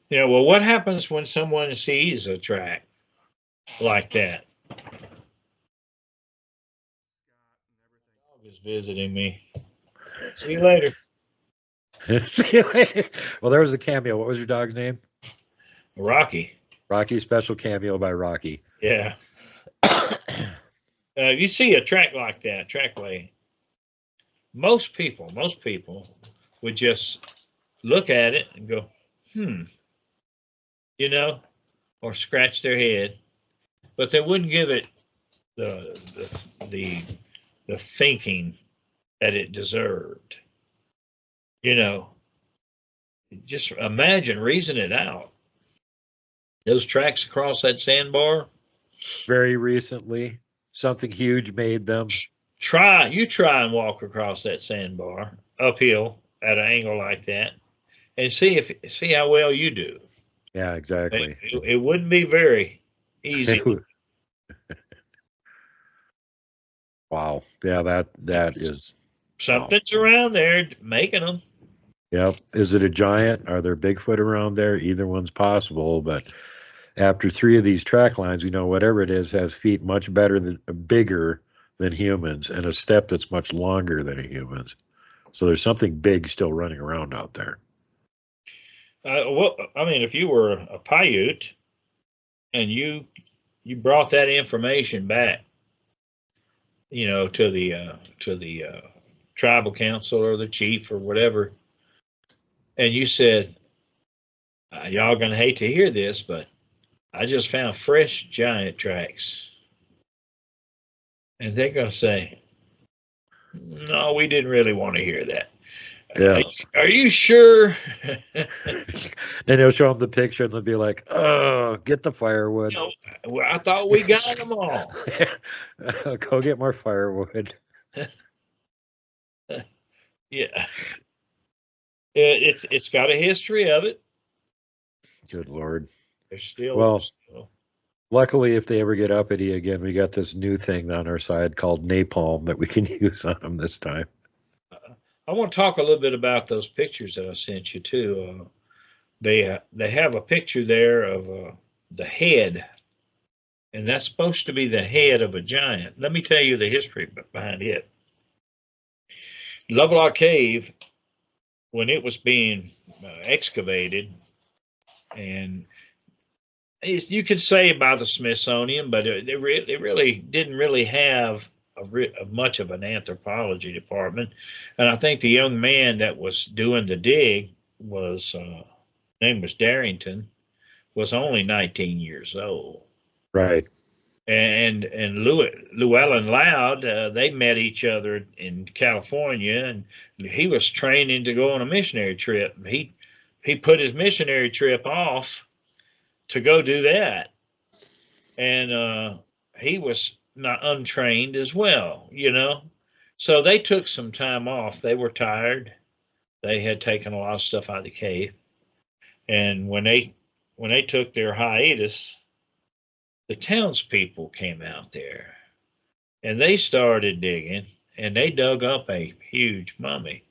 Yeah, well, what happens when someone sees a track like that? Dog is visiting me. See you later. See you later. Well, there was a cameo. What was your dog's name? Rocky. Rocky, special cameo by Rocky. Yeah. You see a track like that, trackway. Most people would just look at it and go, or scratch their head, but they wouldn't give it the thinking that it deserved. Just imagine, reason it out. Those tracks across that sandbar. Very recently, something huge made them. Try and walk across that sandbar uphill at an angle like that, and see how well you do. Yeah, exactly. It wouldn't be very easy. Wow. Yeah, that is. Something's around there making them. Yep. Is it a giant? Are there Bigfoot around there? Either one's possible, but after 3 of these track lines, whatever it is has feet much bigger than humans and a step that's much longer than a human's. So there's something big still running around out there. If you were a Paiute and you brought that information back, to the tribal council or the chief or whatever, and you said, y'all gonna hate to hear this, but I just found fresh giant tracks. And they're going to say, no, we didn't really want to hear that. Yeah. Are you sure? Then he'll show them the picture and they'll be like, oh, get the firewood. I thought we got them all. Go get more firewood. Yeah. It's got a history of it. Good Lord. There's still. Luckily, if they ever get uppity again, we got this new thing on our side called napalm that we can use on them this time. I want to talk a little bit about those pictures that I sent you too. they have a picture there of the head, and that's supposed to be the head of a giant. Let me tell you the history behind it. Lovelock Cave, when it was being excavated, and you could say by the Smithsonian, but it really didn't really have much of an anthropology department. And I think the young man that was doing the dig was name was Darrington, was only 19 years old. Right. And Llewellyn Loud, they met each other in California, and he was training to go on a missionary trip. He put his missionary trip off to go do that, and he was not untrained as well, you know. So they took some time off. They were tired. They had taken a lot of stuff out of the cave, and when they took their hiatus, the townspeople came out there, and they started digging, and they dug up a huge mummy,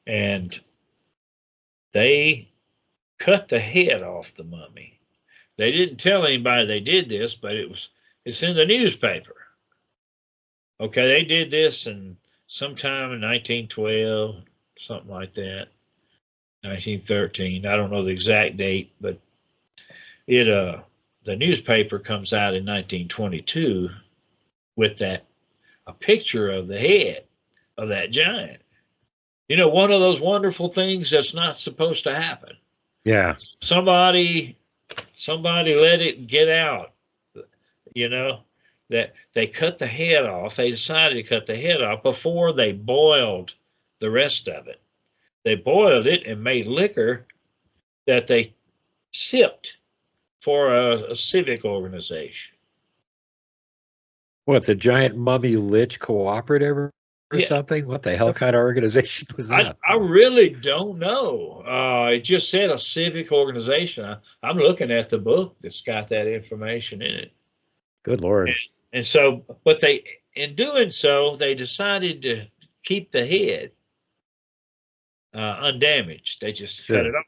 and they cut the head off the mummy. They didn't tell anybody they did this, but it's in the newspaper. Okay, they did this in sometime in 1912, something like that, 1913. I don't know the exact date, but the newspaper comes out in 1922 with a picture of the head of that giant. You know, one of those wonderful things that's not supposed to happen. Yeah. Somebody let it get out, you know, that they cut the head off. They decided to cut the head off before they boiled the rest of it. They boiled it and made liquor that they sipped for a civic organization. What, the Giant Mummy Lich Cooperative or something? What the hell kind of organization was that? I really don't know. It just said a civic organization. I'm looking at the book that's got that information in it. Good Lord. And so, but in doing so, they decided to keep the head undamaged. They just cut it off.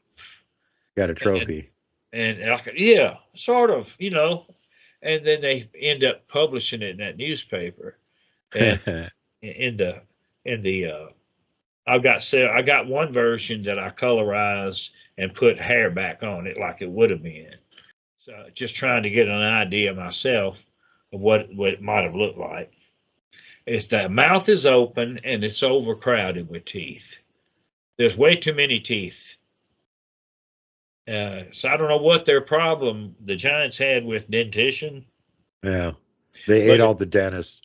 Got a trophy. And yeah, sort of, you know. And then they end up publishing it in that newspaper. And I got one version that I colorized and put hair back on it like it would have been. So just trying to get an idea myself of what it might have looked like. It's the mouth is open and it's overcrowded with teeth. There's way too many teeth. So I don't know what their problem the giants had with dentition. Yeah, they ate all the dentists.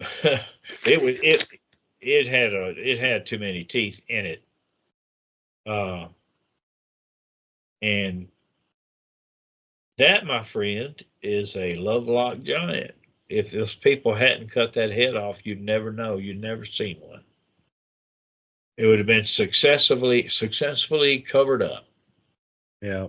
It had too many teeth in it, and that, my friend, is a Lovelock giant. If those people hadn't cut that head off, you'd never know. You'd never seen one. It would have been successfully covered up. Yeah.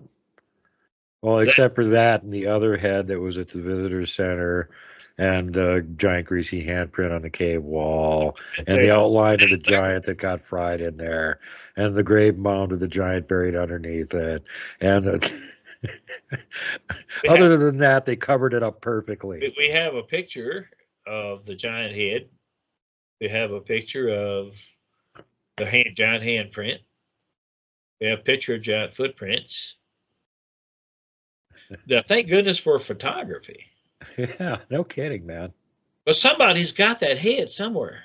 Well, except for that and the other head that was at the visitor center, and the giant greasy handprint on the cave wall, and the outline of the giant that got fried in there, and the grave mound of the giant buried underneath it. And other than that, they covered it up perfectly. We have a picture of the giant head. We have a picture of the giant handprint. We have a picture of giant footprints. Thank goodness for photography. Yeah, no kidding, man. But somebody's got that head somewhere.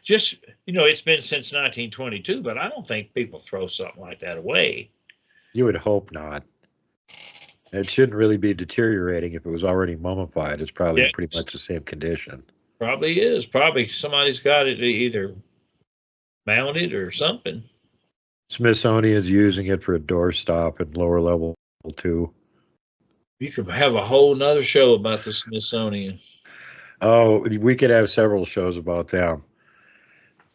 Just, you know, it's been since 1922, but I don't think people throw something like that away. You would hope not. It shouldn't really be deteriorating if it was already mummified. It's probably pretty much the same condition. Probably is. Probably somebody's got it either mounted or something. Smithsonian's using it for a doorstop in lower level 2. You could have a whole nother show about the Smithsonian. Oh, we could have several shows about them.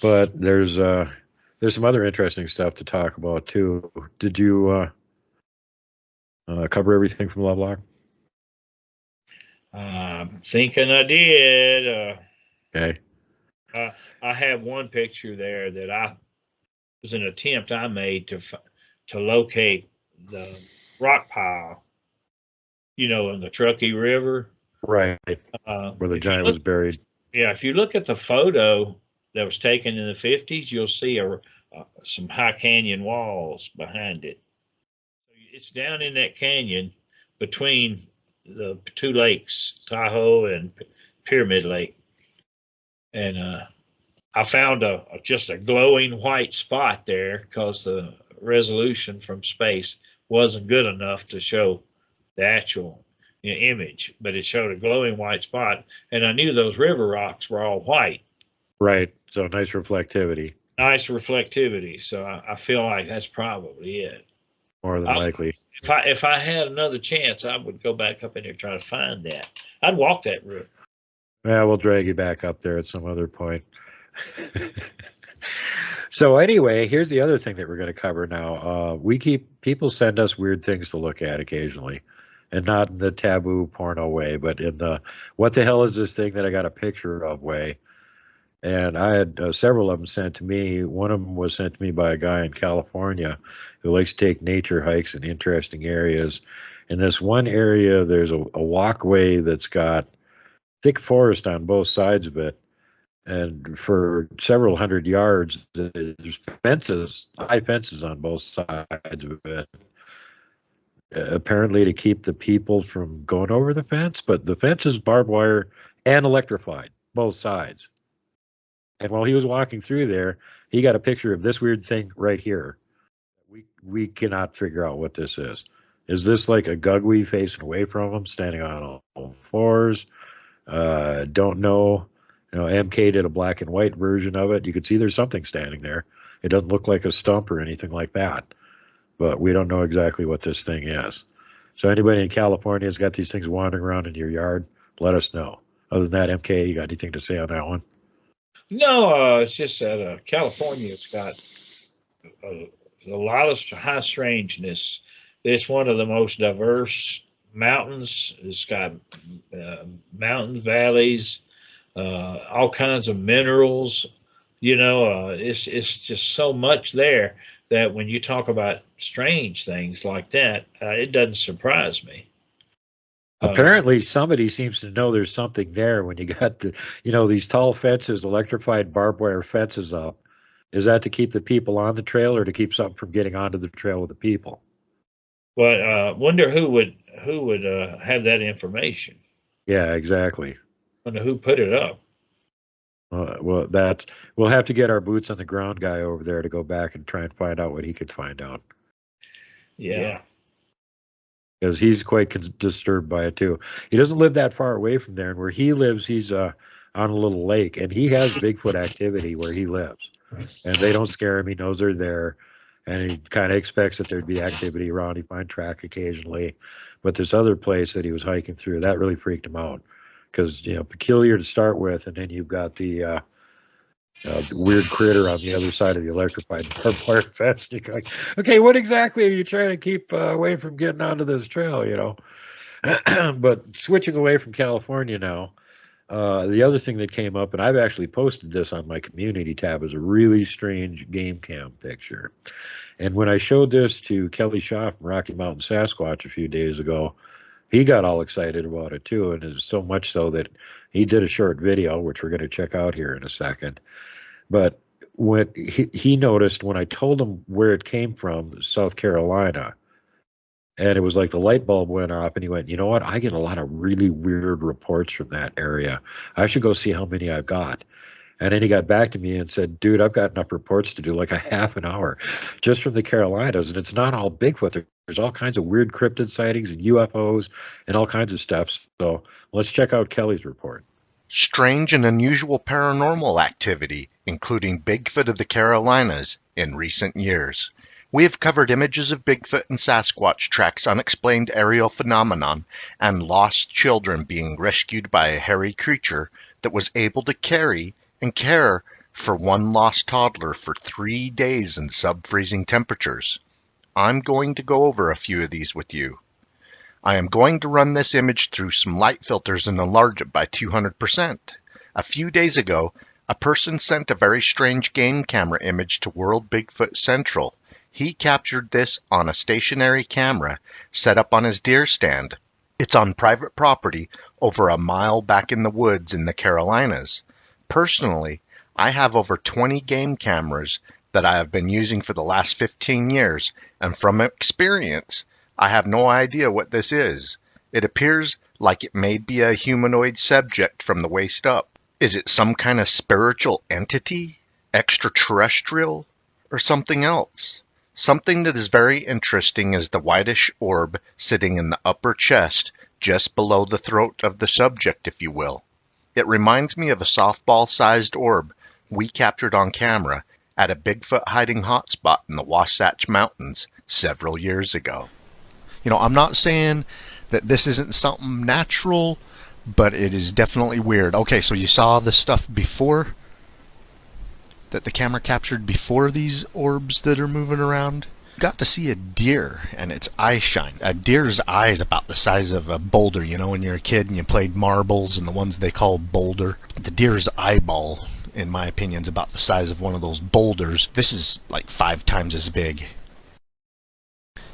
But there's some other interesting stuff to talk about too. Did you cover everything from Lovelock? I'm thinking I did. Okay. I have one picture there that was an attempt I made to locate the rock pile, in the Truckee River. Right. Where the giant was buried. Yeah, if you look at the photo that was taken in the 50s, you'll see some high canyon walls behind it. It's down in that canyon between the two lakes, Tahoe and Pyramid Lake. And I found just a glowing white spot there because the resolution from space wasn't good enough to show the actual image, but it showed a glowing white spot, and I knew those river rocks were all white. Right. So nice reflectivity. Nice reflectivity. So I feel like that's probably it. More than likely. If I had another chance, I would go back up in there and try to find that. I'd walk that route. Yeah, we'll drag you back up there at some other point. So anyway, here's the other thing that we're going to cover now. People send us weird things to look at occasionally, and not in the taboo porno way, but in the what the hell is this thing that I got a picture of way. And I had several of them sent to me. One of them was sent to me by a guy in California who likes to take nature hikes in interesting areas. In this one area, there's a walkway that's got thick forest on both sides of it. And for several hundred yards, there's fences, high fences on both sides of it. Apparently to keep the people from going over the fence, but the fence is barbed wire and electrified, both sides. And while he was walking through there, he got a picture of this weird thing right here. We cannot figure out what this is. Is this like a gugwe facing away from him, standing on all fours? Don't know. MK did a black and white version of it. You could see there's something standing there. It doesn't look like a stump or anything like that. But we don't know exactly what this thing is. So anybody in California has got these things wandering around in your yard, let us know. Other than that, MK, you got anything to say on that one? No, it's just that California's got a lot of high strangeness. It's one of the most diverse mountains. It's got mountains, valleys, all kinds of minerals. It's just so much there that when you talk about strange things like that, it doesn't surprise me. Apparently, somebody seems to know there's something there when you got these tall fences, electrified barbed wire fences up. Is that to keep the people on the trail or to keep something from getting onto the trail with the people? But wonder who would have that information. Yeah, exactly. Wonder who put it up. We'll have to get our boots on the ground guy over there to go back and try and find out what he could find out. Yeah. Because he's quite disturbed by it too. He doesn't live that far away from there, and where he lives, he's on a little lake, and he has Bigfoot activity where he lives, and they don't scare him. He knows they're there, and he kind of expects that there'd be activity around. He find track occasionally, but this other place that he was hiking through, that really freaked him out because peculiar to start with, and then you've got the weird critter on the other side of the electrified barbed wire fence. You're like, okay, what exactly are you trying to keep away from getting onto this trail, But switching away from California now, the other thing that came up, and I've actually posted this on my community tab, is a really strange game cam picture. And when I showed this to Kelly Shaw from Rocky Mountain Sasquatch a few days ago, he got all excited about it too, and it's so much so that he did a short video, which we're going to check out here in a second. But when he noticed when I told him where it came from, South Carolina, and it was like the light bulb went off, and he went, you know what? I get a lot of really weird reports from that area. I should go see how many I've got. And then he got back to me and said, dude, I've got enough reports to do like a half an hour just from the Carolinas. And it's not all Bigfoot. There's all kinds of weird cryptid sightings and UFOs and all kinds of stuff. So let's check out Kelly's report. Strange and unusual paranormal activity, including Bigfoot of the Carolinas, in recent years. We have covered images of Bigfoot and Sasquatch tracks unexplained aerial phenomenon and lost children being rescued by a hairy creature that was able to carry and care for one lost toddler for 3 days in sub-freezing temperatures. I'm going to go over a few of these with you. I am going to run this image through some light filters and enlarge it by 200%. A few days ago, A person sent a very strange game camera image to World Bigfoot Central. He captured this on a stationary camera set up on his deer stand. It's on private property over a mile back in the woods in the Carolinas. Personally, I have over 20 game cameras that I have been using for the last 15 years, and from experience, I have no idea what this is. It appears like it may be a humanoid subject from the waist up. Is it some kind of spiritual entity, extraterrestrial, or something else? Something that is very interesting is the whitish orb sitting in the upper chest, just below the throat of the subject, if you will. It reminds me of a softball-sized orb we captured on camera at a Bigfoot hiding hotspot in the Wasatch Mountains several years ago. You know, I'm not saying that this isn't something natural, but it is definitely weird. Okay, so you saw the stuff before that the camera captured before these orbs that are moving around. You got to see a deer and its eye shine. A deer's eye is about the size of a boulder. You know, when you're a kid and you played marbles and the ones they call boulder. The deer's eyeball, in my opinion, is about the size of one of those boulders. This is like 5 times as big.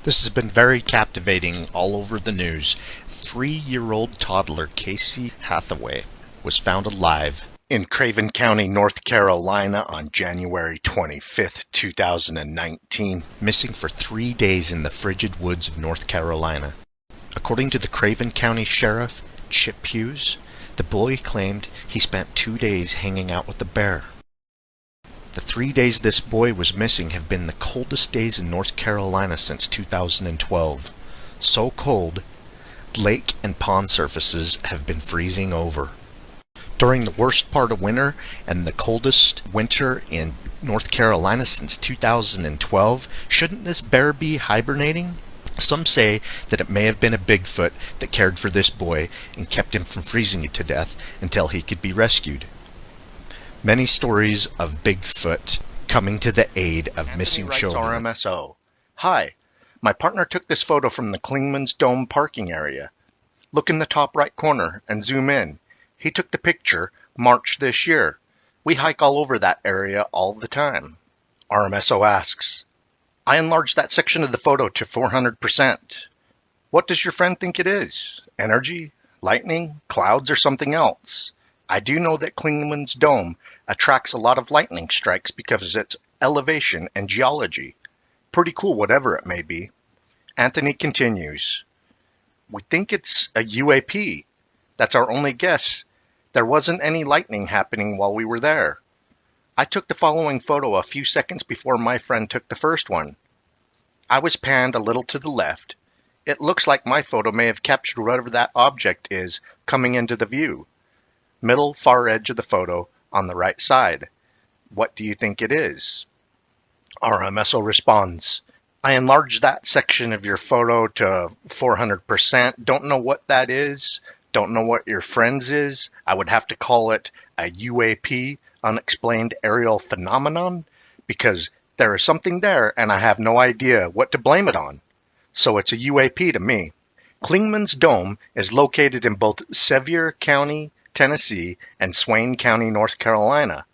This has been very captivating all over the news. 3-year-old toddler Casey Hathaway was found alive in Craven County, North Carolina on January 25th, 2019. Missing for 3 days in the frigid woods of North Carolina. According to the Craven County Sheriff, Chip Hughes, the boy claimed he spent 2 days hanging out with the bear. The 3 days this boy was missing have been the coldest days in North Carolina since 2012. So cold, lake and pond surfaces have been freezing over. During the worst part of winter and the coldest winter in North Carolina since 2012, shouldn't this bear be hibernating? Some say that it may have been a Bigfoot that cared for this boy and kept him from freezing to death until he could be rescued. Many stories of Bigfoot coming to the aid of missing children. RMSO. Hi, my partner took this photo from the Klingman's Dome parking area. Look in the top right corner and zoom in. He took the picture March this year. We hike all over that area all the time. RMSO asks, I enlarged that section of the photo to 400%. What does your friend think it is? Energy? Lightning? Clouds? Or something else? I do know that Klingman's Dome attracts a lot of lightning strikes because of its elevation and geology. Pretty cool, whatever it may be. Anthony continues, we think it's a UAP. That's our only guess. There wasn't any lightning happening while we were there. I took the following photo a few seconds before my friend took the first one. I was panned a little to the left. It looks like my photo may have captured whatever that object is coming into the view. Middle far edge of the photo on the right side. What do you think it is? RMSO responds, I enlarged that section of your photo to 400%. Don't know what that is. Don't know what your friend's is. I would have to call it a UAP, unexplained aerial phenomenon, because there is something there and I have no idea what to blame it on. So it's a UAP to me. Klingman's Dome is located in both Sevier County, Tennessee, and Swain County, North Carolina.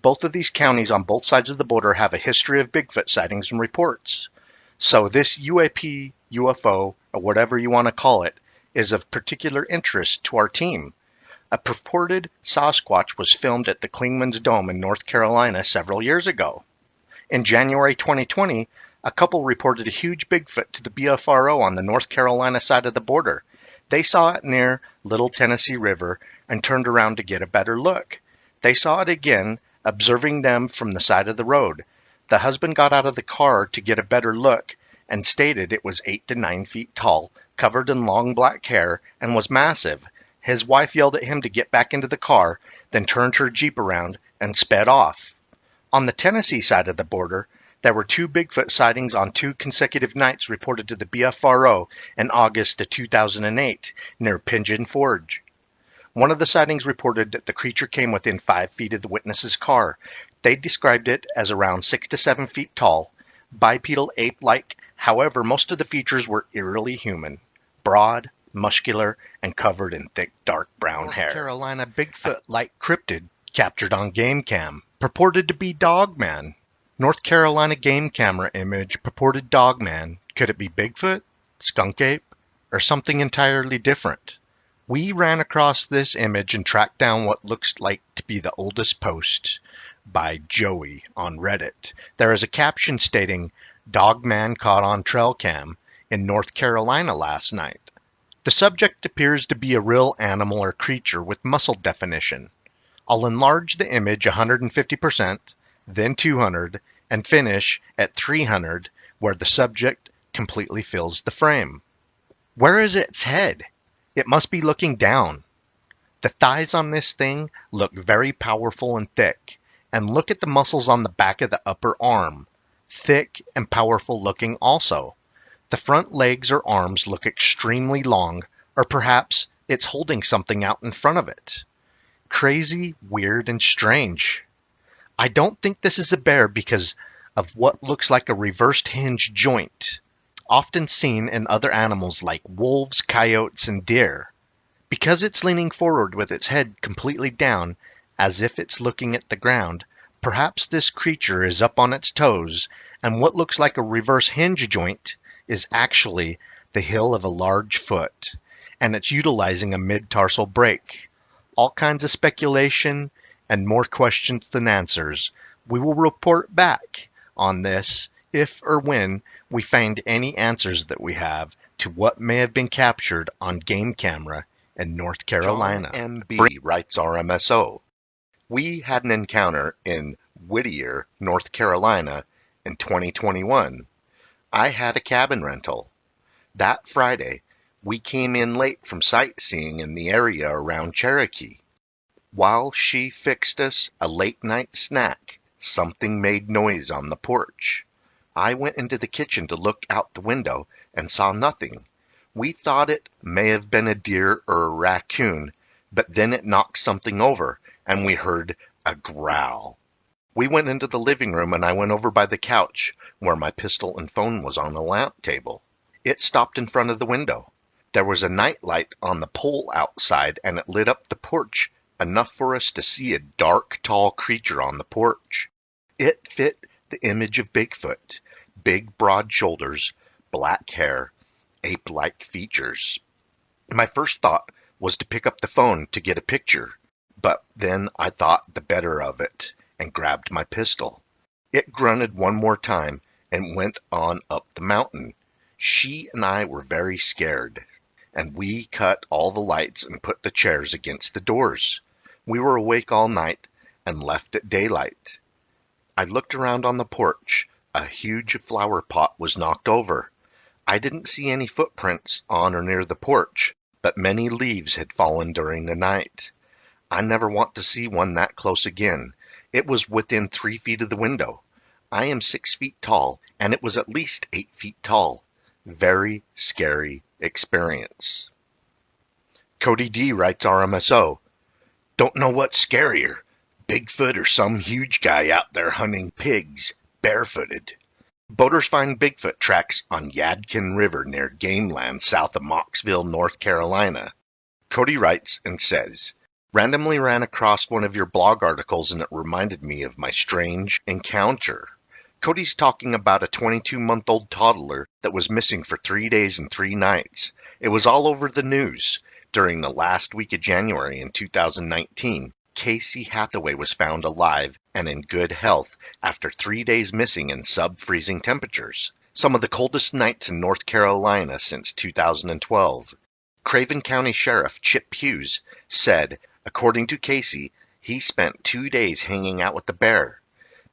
Both of these counties on both sides of the border have a history of Bigfoot sightings and reports. So this UAP, UFO, or whatever you want to call it, is of particular interest to our team. A purported Sasquatch was filmed at the Klingman's Dome in North Carolina several years ago. In January 2020, a couple reported a huge Bigfoot to the BFRO on the North Carolina side of the border. They saw it near Little Tennessee River and turned around to get a better look. They saw it again, observing them from the side of the road. The husband got out of the car to get a better look and stated it was 8 to 9 feet tall, covered in long black hair, and was massive. His wife yelled at him to get back into the car, then turned her Jeep around and sped off. On the Tennessee side of the border, there were 2 Bigfoot sightings on 2 consecutive nights reported to the BFRO in August of 2008 near Pigeon Forge. One of the sightings reported that the creature came within 5 feet of the witness's car. They described it as around 6 to 7 feet tall, bipedal ape-like. However, most of the features were eerily human, broad, muscular, and covered in thick, dark brown hair. North Carolina Bigfoot-like cryptid Captured on game cam, purported to be Dogman. North Carolina game camera image, purported Dogman. Could it be Bigfoot, skunk ape, or something entirely different? We ran across this image and tracked down what looks like to be the oldest post by Joey on Reddit. There is a caption stating, "Dogman caught on trail cam in North Carolina last night." The subject appears to be a real animal or creature with muscle definition. I'll enlarge the image 150%, then 200, and finish at 300, where the subject completely fills the frame. Where is its head? It must be looking down. The thighs on this thing look very powerful and thick, and look at the muscles on the back of the upper arm. Thick and powerful looking also. The front legs or arms look extremely long, or perhaps it's holding something out in front of it. Crazy, weird, and strange. I don't think this is a bear because of what looks like a reversed hinge joint, often seen in other animals like wolves, coyotes, and deer. Because it's leaning forward with its head completely down, as if it's looking at the ground, perhaps this creature is up on its toes, and what looks like a reverse hinge joint is actually the heel of a large foot, and it's utilizing a mid-tarsal break. All kinds of speculation and more questions than answers. We will report back on this if or when we find any answers that we have to what may have been captured on game camera in North Carolina. John MB writes RMSO. We had an encounter in Whittier, North Carolina in 2021. I had a cabin rental. That Friday, we came in late from sightseeing in the area around Cherokee. While she fixed us a late-night snack, something made noise on the porch. I went into the kitchen to look out the window and saw nothing. We thought it may have been a deer or a raccoon, but then it knocked something over, and we heard a growl. We went into the living room, and I went over by the couch where my pistol and phone was on the lamp table. It stopped in front of the window. There was a nightlight on the pole outside, and it lit up the porch enough for us to see a dark, tall creature on the porch. It fit the image of Bigfoot. Big, broad shoulders, black hair, ape-like features. My first thought was to pick up the phone to get a picture, but then I thought the better of it and grabbed my pistol. It grunted one more time and went on up the mountain. She and I were very scared, and we cut all the lights and put the chairs against the doors. We were awake all night and left at daylight. I looked around on the porch. A huge flower pot was knocked over. I didn't see any footprints on or near the porch, but many leaves had fallen during the night. I never want to see one that close again. It was within 3 feet of the window. I am 6 feet tall, and it was at least 8 feet tall. Very scary experience. Cody D writes RMSO. Don't know what's scarier, Bigfoot or some huge guy out there hunting pigs, barefooted. Boaters find Bigfoot tracks on Yadkin River near Gameland south of Mocksville, North Carolina. Cody writes and says, randomly ran across one of your blog articles and it reminded me of my strange encounter. Cody's talking about a 22-month-old toddler that was missing for 3 days and 3 nights. It was all over the news. During the last week of January in 2019, Casey Hathaway was found alive and in good health after 3 days missing in sub-freezing temperatures, some of the coldest nights in North Carolina since 2012. Craven County Sheriff Chip Hughes said, according to Casey, he spent 2 days hanging out with the bear.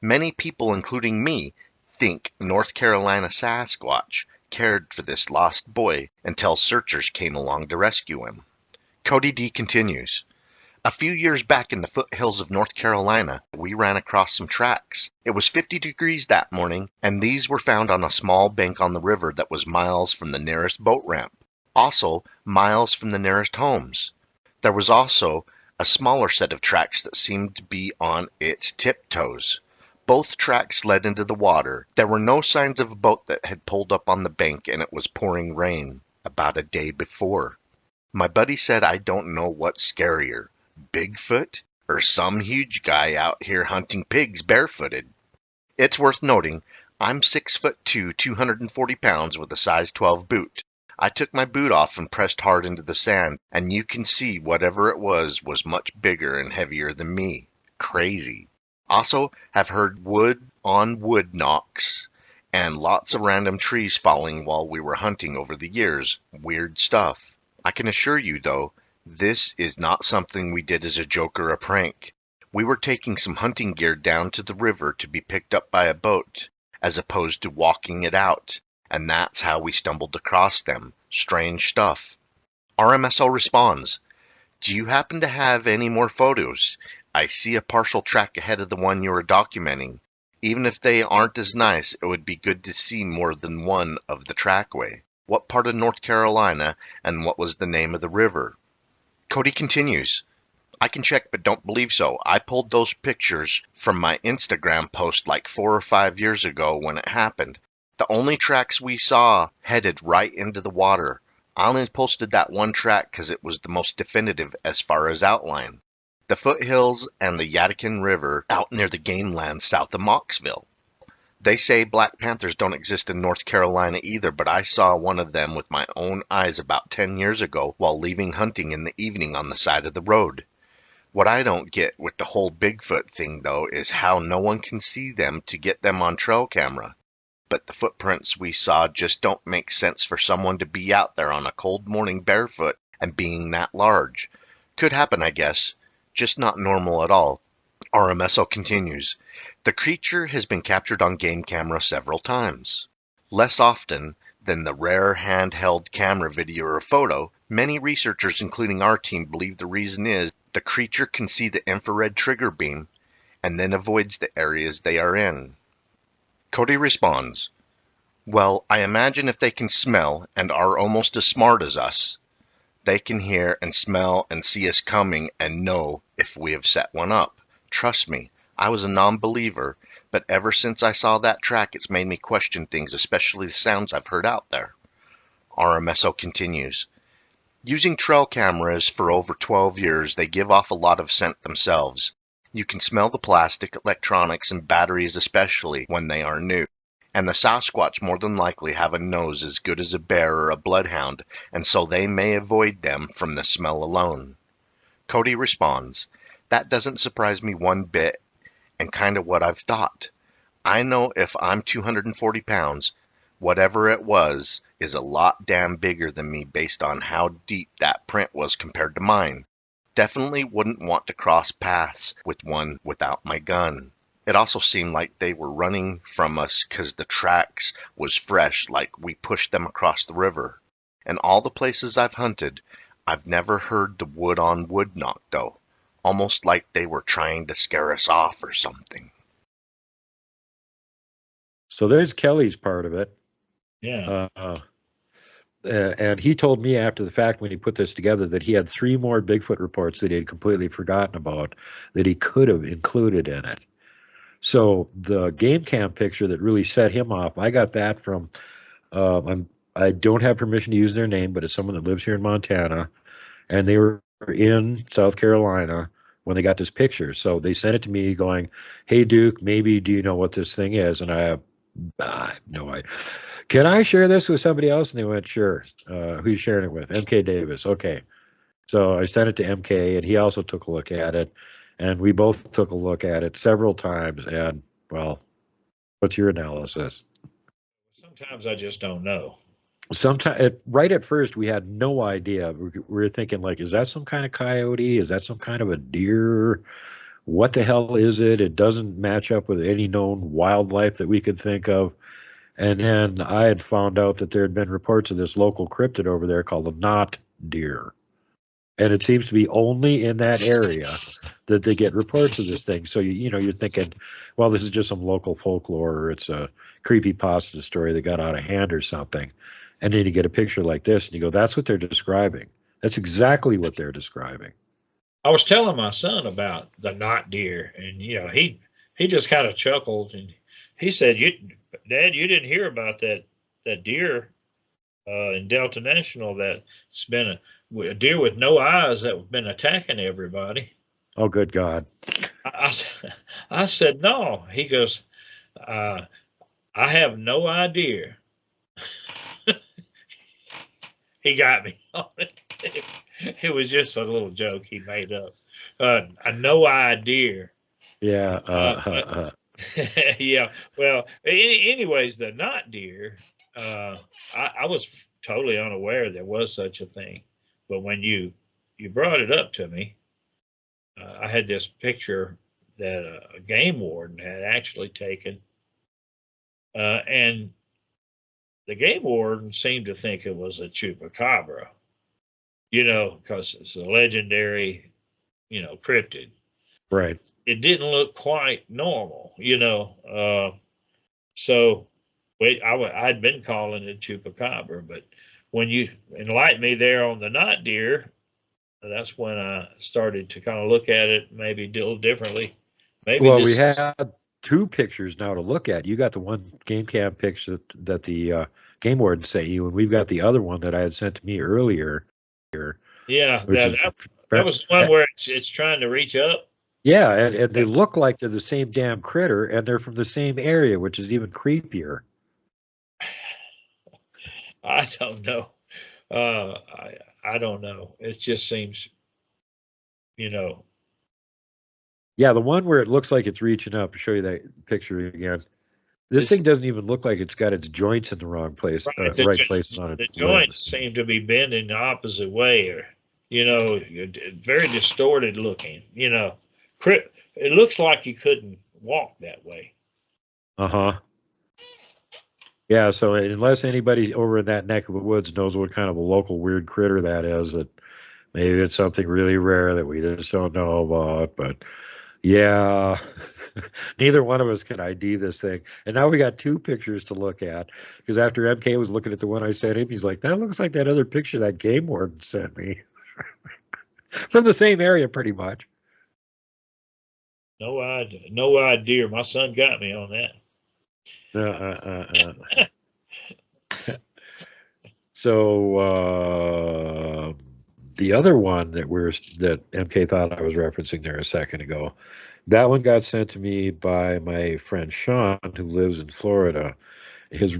Many people, including me, think North Carolina Sasquatch cared for this lost boy until searchers came along to rescue him. Cody D continues, a few years back in the foothills of North Carolina, we ran across some tracks. It was 50 degrees that morning, and these were found on a small bank on the river that was miles from the nearest boat ramp, also miles from the nearest homes. There was also a smaller set of tracks that seemed to be on its tiptoes. Both tracks led into the water. There were no signs of a boat that had pulled up on the bank, and it was pouring rain about a day before. My buddy said I don't know what's scarier, Bigfoot or some huge guy out here hunting pigs barefooted. It's worth noting, I'm 6'2", 240 pounds with a size 12 boot. I took my boot off and pressed hard into the sand, and you can see whatever it was much bigger and heavier than me. Crazy. Also, have heard wood on wood knocks, and lots of random trees falling while we were hunting over the years. Weird stuff. I can assure you, though, this is not something we did as a joke or a prank. We were taking some hunting gear down to the river to be picked up by a boat, as opposed to walking it out, and that's how we stumbled across them. Strange stuff. RMSO responds, do you happen to have any more photos? I see a partial track ahead of the one you were documenting. Even if they aren't as nice, it would be good to see more than one of the trackway. What part of North Carolina, and what was the name of the river? Cody continues, I can check, but don't believe so. I pulled those pictures from my Instagram post like 4 or 5 years ago when it happened. The only tracks we saw headed right into the water. I only posted that one track because it was the most definitive as far as outline. The foothills and the Yadkin River out near the game land south of Mocksville. They say Black Panthers don't exist in North Carolina either, but I saw one of them with my own eyes about 10 years ago while leaving hunting in the evening on the side of the road. What I don't get with the whole Bigfoot thing, though, is how no one can see them to get them on trail camera. But the footprints we saw just don't make sense for someone to be out there on a cold morning barefoot and being that large. Could happen, I guess. Just not normal at all. RMSO continues. The creature has been captured on game camera several times. Less often than the rare handheld camera video or photo, many researchers, including our team, believe the reason is the creature can see the infrared trigger beam and then avoids the areas they are in. Cody responds, well, I imagine if they can smell and are almost as smart as us, they can hear and smell and see us coming and know if we have set one up. Trust me, I was a non-believer, but ever since I saw that track, it's made me question things, especially the sounds I've heard out there. RMSO continues. Using trail cameras for over 12 years, they give off a lot of scent themselves. You can smell the plastic, electronics, and batteries especially when they are new. And the Sasquatch more than likely have a nose as good as a bear or a bloodhound, and so they may avoid them from the smell alone. Cody responds, that doesn't surprise me one bit, and kind of what I've thought. I know if I'm 240 pounds, whatever it was is a lot damn bigger than me based on how deep that print was compared to mine. Definitely wouldn't want to cross paths with one without my gun. It also seemed like they were running from us because the tracks was fresh, like we pushed them across the river. And all the places I've hunted, I've never heard the wood on wood knock though. Almost like they were trying to scare us off or something. So there's Kelly's part of it. Yeah. And he told me after the fact when he put this together that he had 3 more Bigfoot reports that he had completely forgotten about that he could have included in it. So the game cam picture that really set him off, I got that from, I don't have permission to use their name, but it's someone that lives here in Montana, and they were in South Carolina when they got this picture. So they sent it to me going, hey, Duke, maybe do you know what this thing is? And I have no idea. Can I share this with somebody else? And they went, sure. Who you sharing it with? MK Davis. Okay. So I sent it to MK, and he also took a look at it. And we both took a look at it several times. And, well, what's your analysis? Sometimes I just don't know. Sometimes, right at first, we had no idea. We were thinking, like, is that some kind of coyote? Is that some kind of a deer? What the hell is it? It doesn't match up with any known wildlife that we could think of. And then I had found out that there had been reports of this local cryptid over there called a knot deer. And it seems to be only in that area that they get reports of this thing. So, you're thinking, well, this is just some local folklore, or it's a creepypasta story that got out of hand or something. And then you get a picture like this, and you go, that's what they're describing. That's exactly what they're describing. I was telling my son about the knot deer, and, he just kind of chuckled, and he said, Dad, you didn't hear about that deer in Delta National that's been a deer with no eyes that's been attacking everybody. Oh, good God. I said, no. He goes, I have no idea. He got me on it. It was just a little joke he made up. No idea. Yeah. Yeah. Well, anyways, the not deer, I was totally unaware there was such a thing. But when you brought it up to me, I had this picture that a game warden had actually taken, and the game warden seemed to think it was a chupacabra, because it's a legendary, cryptid. Right. It didn't look quite normal. So I'd been calling it chupacabra, but when you enlightened me there on the not deer, that's when I started to kind of look at it maybe a little differently. Well, we had two pictures now to look at. You got the one game cam picture that the game warden sent you, and we've got the other one that I had sent to me earlier. Yeah, that was the one where it's trying to reach up. Yeah, and they look like they're the same damn critter, and they're from the same area, which is even creepier. I don't know. I don't know. It just seems, Yeah, the one where it looks like it's reaching up. I'll show you that picture again. This thing doesn't even look like it's got its joints in the wrong place, right places on its The joints seem to be bending the opposite way, or very distorted looking. It looks like you couldn't walk that way. Yeah, so unless anybody over in that neck of the woods knows what kind of a local weird critter that is, that maybe it's something really rare that we just don't know about. But yeah, neither one of us can ID this thing. And now we got two pictures to look at, because after MK was looking at the one I sent him, he's like, that looks like that other picture that game warden sent me. From the same area, pretty much. No idea. My son got me on that. So the other one that MK thought I was referencing there a second ago, that one got sent to me by my friend Sean, who lives in Florida. His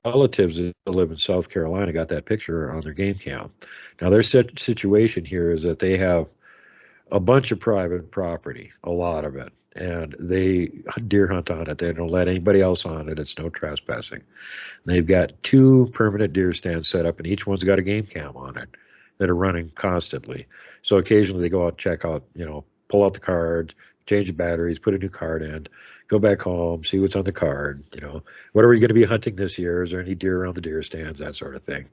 relatives that live in South Carolina got that picture on their game cam. Now their situation here is that they have a bunch of private property, a lot of it, and they deer hunt on it. They don't let anybody else on it. It's no trespassing. And they've got 2 permanent deer stands set up, and each one's got a game cam on it that are running constantly. So occasionally they go out, check out, pull out the card, change the batteries, put a new card in, go back home, see what's on the card, what are we going to be hunting this year? Is there any deer around the deer stands, that sort of thing.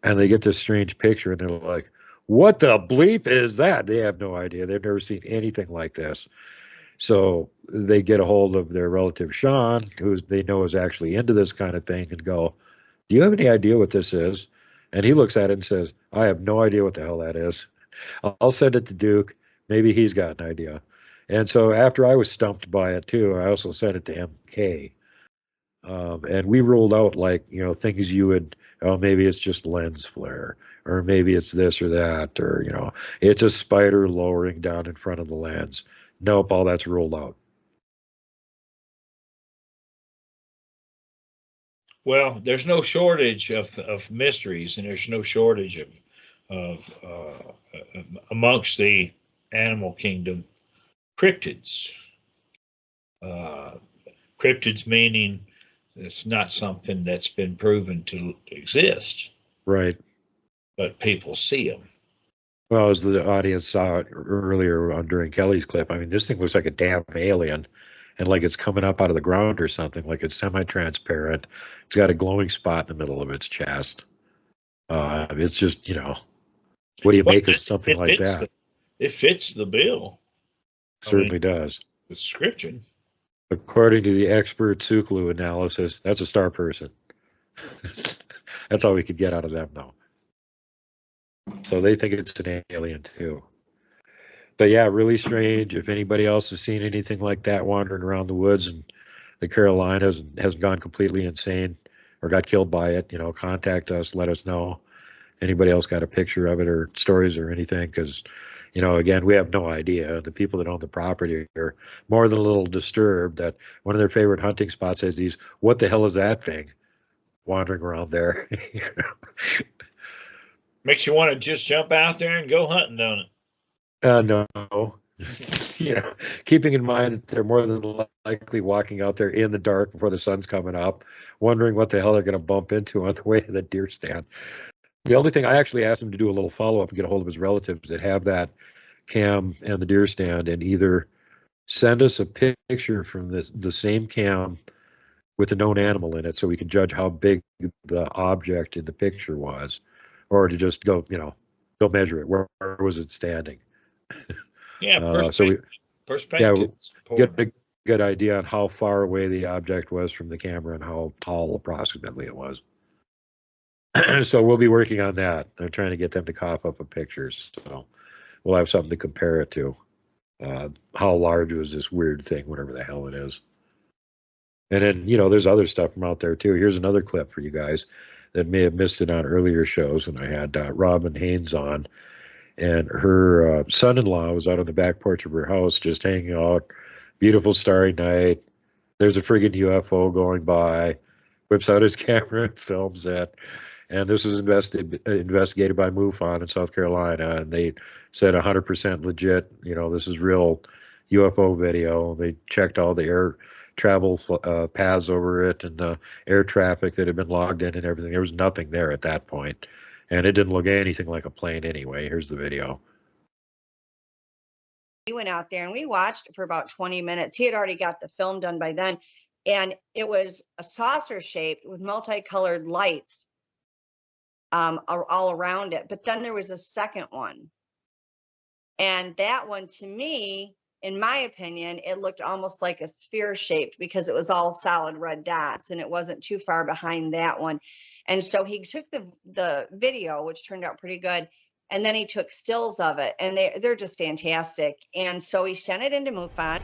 And they get this strange picture, and they're like, what the bleep is that? They have no idea. They've never seen anything like this. So they get a hold of their relative Sean, who they know is actually into this kind of thing, and go, do you have any idea what this is? And he looks at it and says, I have no idea what the hell that is. I'll send it to Duke. Maybe he's got an idea. And so after I was stumped by it too, I also sent it to MK. And we ruled out things you would, maybe it's just lens flare, or maybe it's this or that, or, it's a spider lowering down in front of the lens. Nope, all that's ruled out. Well, there's no shortage of mysteries, and there's no shortage of amongst the animal kingdom, cryptids. Cryptids meaning it's not something that's been proven to exist. Right. But people see them. Well, as the audience saw it earlier during Kelly's clip, I mean, this thing looks like a damn alien, and like it's coming up out of the ground or something, like it's semi-transparent. It's got a glowing spot in the middle of its chest. It's just, what do you make of something like that? It fits the bill. Certainly does. Description. According to the expert Suklu analysis, that's a star person. That's all we could get out of them, though. So they think it's an alien, too. But yeah, really strange. If anybody else has seen anything like that wandering around the woods in the Carolinas and has gone completely insane or got killed by it, contact us, let us know. Anybody else got a picture of it or stories or anything? Because, you know, again, we have no idea. The people that own the property are more than a little disturbed that one of their favorite hunting spots has these, what the hell is that thing wandering around there? Makes you want to just jump out there and go hunting, don't it? No. You know, keeping in mind that they're more than likely walking out there in the dark before the sun's coming up, wondering what the hell they're going to bump into on the way to the deer stand. The only thing, I actually asked him to do a little follow-up and get a hold of his relatives that have that cam and the deer stand, and either send us a picture from the same cam with a known animal in it so we can judge how big the object in the picture was, or to just go, you know, go measure it. Where was it standing? Yeah, Perspective. perspective. Get a good idea on how far away the object was from the camera and how tall approximately it was. So we'll be working on that. They're trying to get them to cough up a picture, so we'll have something to compare it to. How large was this weird thing, whatever the hell it is. And then, you know, there's other stuff from out there too. Here's another clip for you guys that may have missed it on earlier shows when I had Robin Haynes on. And her son-in-law was out on the back porch of her house just hanging out. Beautiful starry night. There's a friggin' UFO going by. Whips out his camera and films it. And this was investigated by MUFON in South Carolina. And they said 100% legit. You know, this is real UFO video. They checked all the air travel paths over it and the air traffic that had been logged in and everything. There was nothing there at that point. And it didn't look anything like a plane anyway. Here's the video. We went out there and we watched for about 20 minutes. He had already got the film done by then. And it was a saucer shaped with multicolored lights all around it. But then there was a second one. And that one, to me, in my opinion, it looked almost like a sphere shaped because it was all solid red dots and it wasn't too far behind that one. And so he took the video, which turned out pretty good, and then he took stills of it, and they're just fantastic. And so he sent it into MUFON.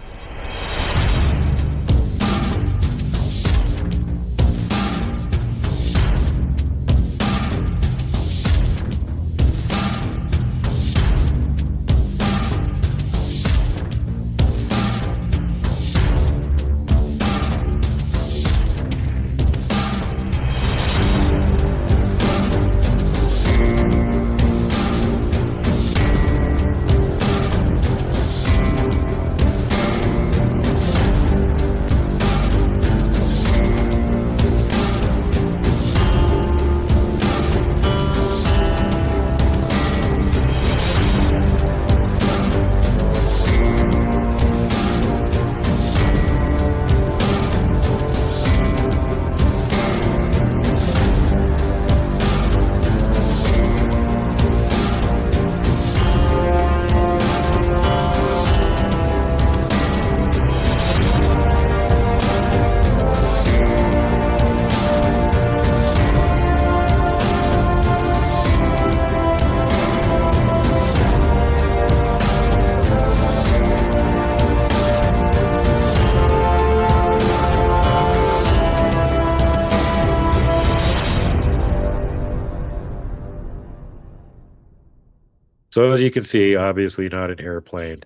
So as you can see, obviously not an airplane,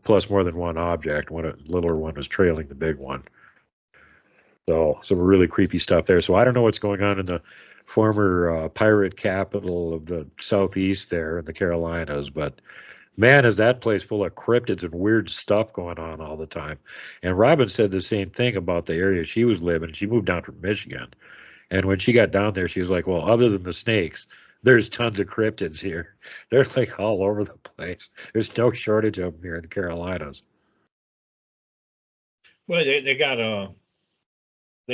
plus more than one object. One littler one was trailing the big one. So some really creepy stuff there. So I don't know what's going on in the former pirate capital of the Southeast there in the Carolinas, but man, is that place full of cryptids and weird stuff going on all the time. And Robin said the same thing about the area she was living. She moved down from Michigan. And when she got down there, she was like, well, other than the snakes, there's tons of cryptids here. They're like all over the place. There's no shortage of them here in the Carolinas. Well, they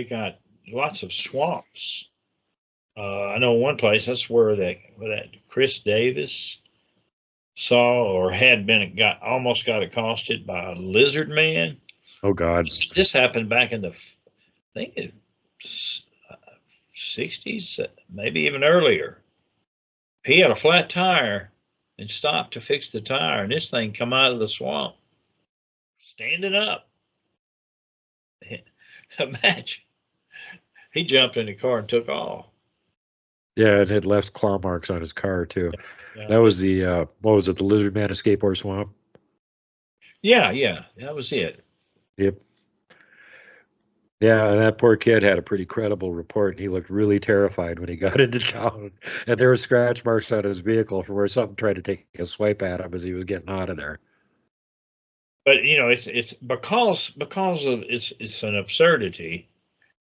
got lots of swamps. I know one place, that's where that Chris Davis saw or had been almost got accosted by a lizard man. Oh God! This happened back in the, I think it 60s, maybe even earlier. He had a flat tire and stopped to fix the tire, and this thing come out of the swamp, standing up. Imagine. He jumped in the car and took off. Yeah, and it left claw marks on his car too. Yeah, That was the what was it? The Lizard Man Escape or Swamp. yeah, that was it. Yep. Yeah, and that poor kid had a pretty credible report, and he looked really terrified when he got into town. And there were scratch marks on his vehicle from where something tried to take a swipe at him as he was getting out of there. But you know, it's because of it's an absurdity.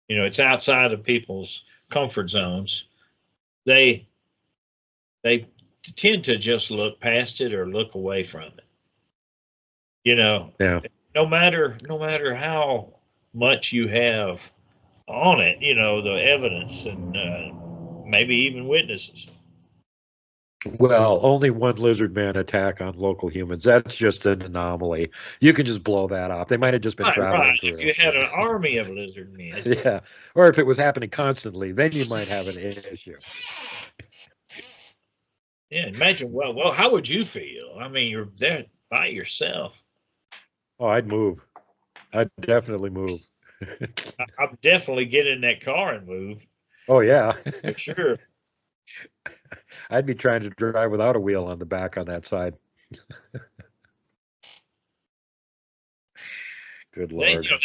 You know, it's outside of people's comfort zones. They tend to just look past it or look away from it. You know, Yeah. no matter how much you have on it, you know, the evidence and maybe even witnesses. Well, only one lizard man attack on local humans. That's just an anomaly. You can just blow that off. They might have just been traveling Right. through If you it. had an army of lizard men, Yeah. Or if it was happening constantly, then you might have an issue. yeah. Imagine, well, how would you feel? I mean, you're there by yourself. Oh, I'd move. I'd definitely move. I'd definitely get in that car and move Oh, yeah. for sure. I'd be trying to drive without a wheel on the back on that side. Good They, Lord. you know,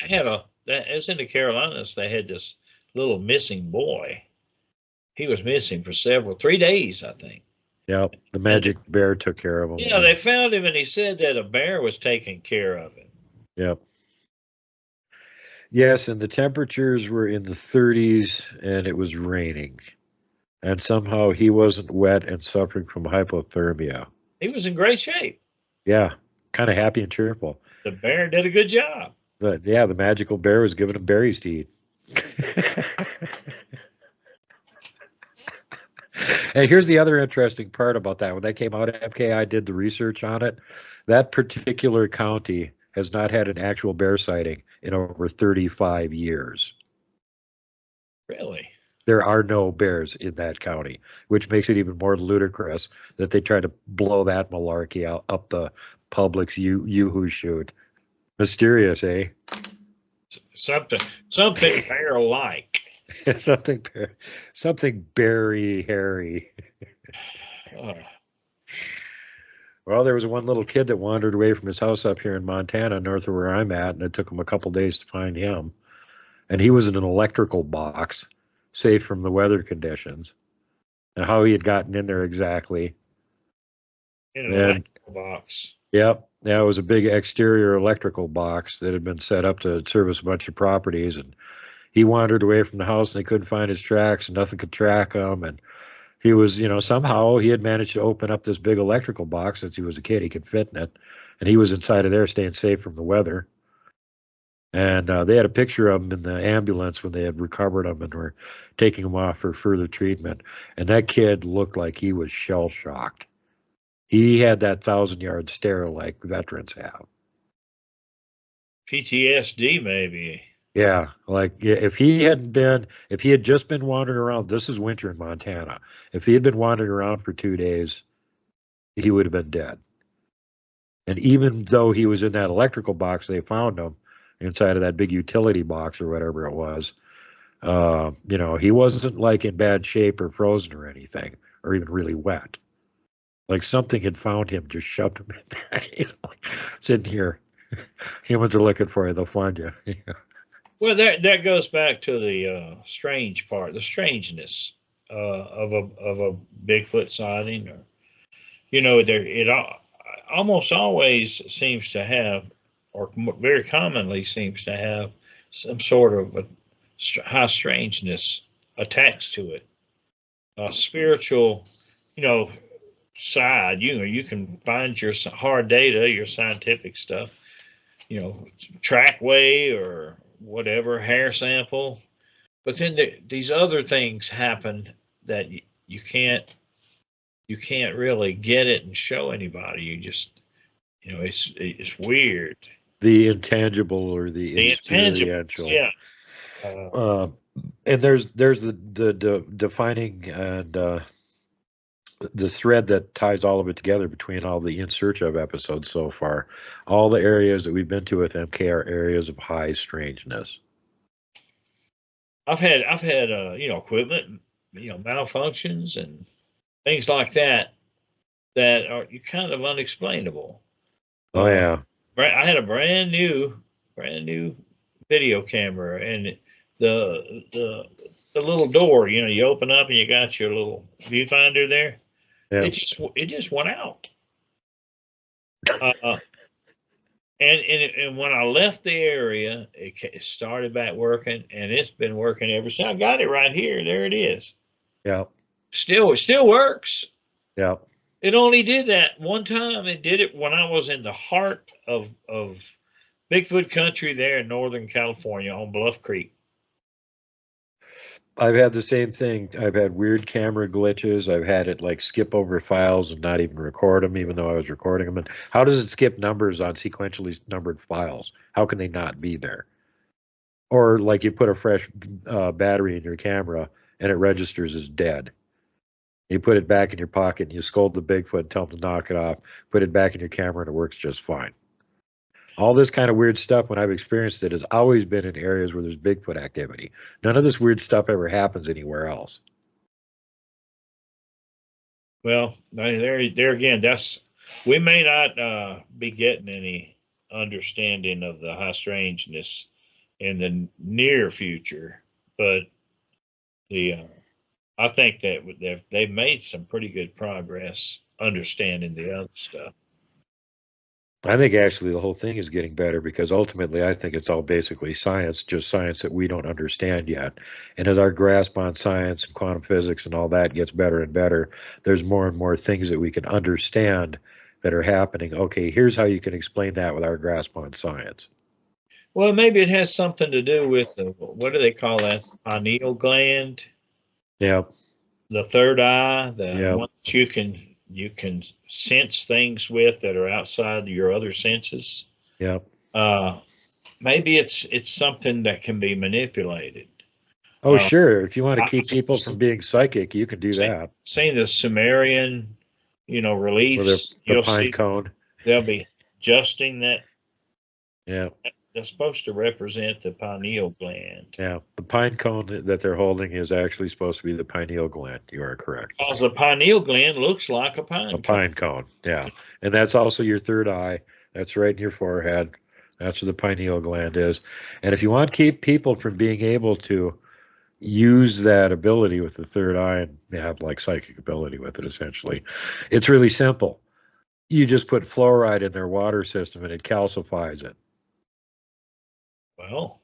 they had it was in the Carolinas. They had this little missing boy. He was missing for 3 days, I think. Yep. The magic bear took care of him. Yeah, they found him, and he said that a bear was taking care of him. Yep. Yes, and the temperatures were in the 30s, and it was raining. And somehow he wasn't wet and suffering from hypothermia. He was in great shape. Yeah, kind of happy and cheerful. The bear did a good job. But yeah, the magical bear was giving him berries to eat. And here's the other interesting part about that. When that came out, FKI did the research on it. That particular county has not had an actual bear sighting in over 35 years. Really? There are no bears in that county, which makes it even more ludicrous that they try to blow that malarkey out up the public's yoo-hoo chute. Mysterious, eh? Something bear-like. something berry hairy. Oh. Well, there was one little kid that wandered away from his house up here in Montana, north of where I'm at, and it took him a couple days to find him. And he was in an electrical box, safe from the weather conditions. And how he had gotten in there exactly. In an electrical box. Yep. Yeah, it was a big exterior electrical box that had been set up to service a bunch of properties. And he wandered away from the house and they couldn't find his tracks and nothing could track him. And he was, somehow he had managed to open up this big electrical box. Since he was a kid, he could fit in it. And he was inside of there staying safe from the weather. And they had a picture of him in the ambulance when they had recovered him and were taking him off for further treatment. And that kid looked like he was shell-shocked. He had that 1,000-yard stare like veterans have. PTSD, maybe. Yeah, like if he had just been wandering around, this is winter in Montana. If he had been wandering around for 2 days, he would have been dead. And even though he was in that electrical box, they found him inside of that big utility box or whatever it was. He wasn't like in bad shape or frozen or anything, or even really wet. Like something had found him, just shoved him in there. Sitting here, humans are looking for you. They'll find you. Well, that goes back to the strange part, the strangeness of a Bigfoot sighting, or it almost always seems to have, or very commonly seems to have, some sort of a high strangeness attached to it, a spiritual, side. You can find your hard data, your scientific stuff, trackway or whatever, hair sample, but then these other things happen that you can't really get it and show anybody. You just it's weird. The intangible or the experiential. Yeah. And there's the defining and the thread that ties all of it together between all the In Search Of episodes so far. All the areas that we've been to with MK are areas of high strangeness. I've had equipment malfunctions and things like that are kind of unexplainable. Oh yeah. I had a brand new video camera, and the little door, you open up and you got your little viewfinder there. Yeah. It just went out. And when I left the area, it started back working, and it's been working ever since. I got it right here. There it is. Yeah. It still works. Yeah. It only did that one time. It did it when I was in the heart of Bigfoot country there in Northern California on Bluff Creek. I've had the same thing. I've had weird camera glitches. I've had it like skip over files and not even record them, even though I was recording them. And how does it skip numbers on sequentially numbered files? How can they not be there? Or like you put a fresh battery in your camera and it registers as dead. You put it back in your pocket and you scold the Bigfoot and tell him to knock it off. Put it back in your camera and it works just fine. All this kind of weird stuff, when I've experienced it, has always been in areas where there's Bigfoot activity. None of this weird stuff ever happens anywhere else. Well, there again, we may not be getting any understanding of the high strangeness in the near future, but I think that they've made some pretty good progress understanding the other stuff. I think actually the whole thing is getting better, because ultimately I think it's all basically science, just science that we don't understand yet. And as our grasp on science and quantum physics and all that gets better and better, there's more and more things that we can understand that are happening. Okay, here's how you can explain that with our grasp on science. Well, maybe it has something to do with what do they call that? Pineal gland? Yeah. The third eye, Yeah. one that you can sense things with that are outside your other senses. Yeah. Maybe it's something that can be manipulated. Oh, sure. If you want to keep people from being psychic, you can do that. Seeing the Sumerian, reliefs, the pine cone. They'll be adjusting that. Yeah. That's supposed to represent the pineal gland. Yeah, the pine cone that they're holding is actually supposed to be the pineal gland. You are correct. Because the pineal gland looks like a pine cone. A pine cone, yeah. And that's also your third eye. That's right in your forehead. That's where the pineal gland is. And if you want to keep people from being able to use that ability with the third eye and have like psychic ability with it, essentially, it's really simple. You just put fluoride in their water system and it calcifies it. Well,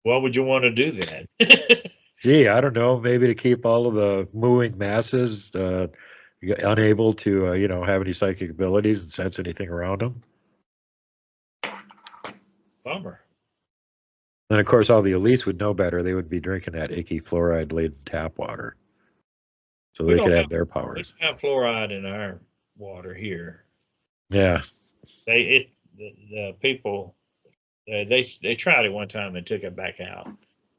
why would you want to do that? Gee, I don't know. Maybe to keep all of the mooing masses unable to, have any psychic abilities and sense anything around them. Bummer. And of course, all the elites would know better. They would be drinking that icky fluoride-laden tap water, so they could have their powers. We have fluoride in our water here. Yeah. The people, they tried it one time and took it back out.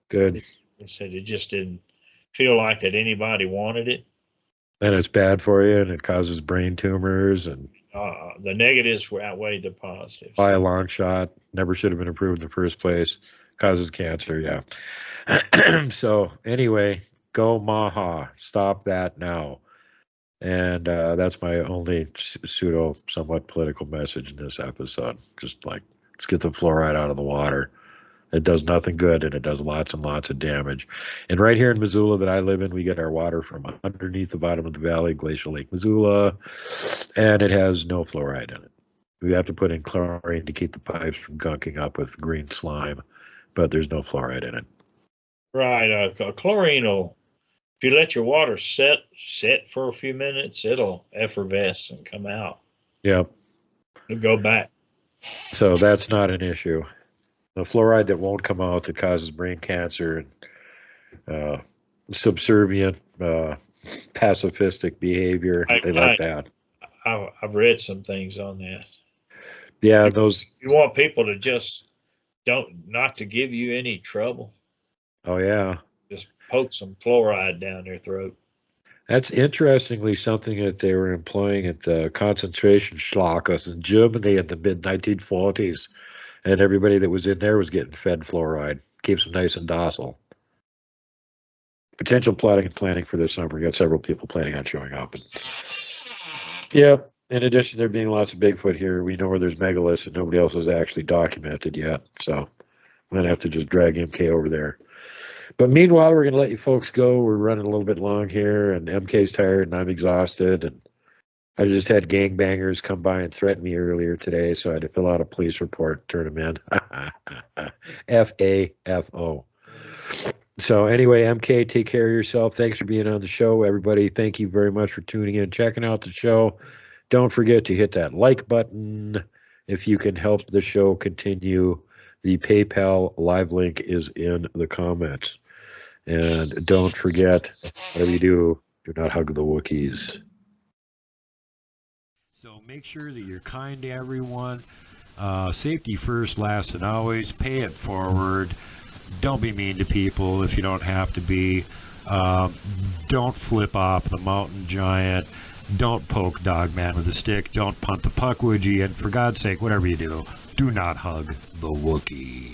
Good. They said it just didn't feel like that anybody wanted it. And it's bad for you, and it causes brain tumors, and the negatives outweighed the positives. By a long shot. Never should have been approved in the first place. Causes cancer, yeah. So anyway, go Maha. Stop that now. And that's my only pseudo, somewhat political message in this episode. Just like, let's get the fluoride out of the water. It does nothing good, and it does lots and lots of damage. And right here in Missoula that I live in, we get our water from underneath the bottom of the valley, Glacial Lake Missoula, and it has no fluoride in it. We have to put in chlorine to keep the pipes from gunking up with green slime, but there's no fluoride in it. Right. Chlorine will, if you let your water set for a few minutes, it'll effervesce and come out. Yep. It'll go back. So that's not an issue. The fluoride that won't come out that causes brain cancer and subservient, pacifistic behavior, they like that. I've read some things on that. Yeah, those. You want people to just not to give you any trouble. Oh yeah. Just poke some fluoride down their throat. That's interestingly something that they were employing at the concentration schlocks in Germany in the mid-1940s. And everybody that was in there was getting fed fluoride. Keeps them nice and docile. potential plotting and planning for this summer. We got several people planning on showing up. And, yeah, in addition to there being lots of Bigfoot here, we know where there's megaliths and nobody else has actually documented yet. So I'm going to have to just drag MK over there. But meanwhile, we're going to let you folks go. We're running a little bit long here, and MK's tired, and I'm exhausted. And I just had gangbangers come by and threaten me earlier today, so I had to fill out a police report, turn them in. FAFO. So anyway, MK, take care of yourself. Thanks for being on the show. Everybody, thank you very much for tuning in, checking out the show. Don't forget to hit that like button if you can help the show continue. The PayPal live link is in the comments. And don't forget, whatever you do not hug the Wookiees. So make sure that you're kind to everyone. Safety first, last, and always. Pay it forward. Don't be mean to people if you don't have to be. Don't flip off the mountain giant. Don't poke Dogman with a stick. Don't punt the puck, would you? And for God's sake, whatever you do not hug the Wookiee.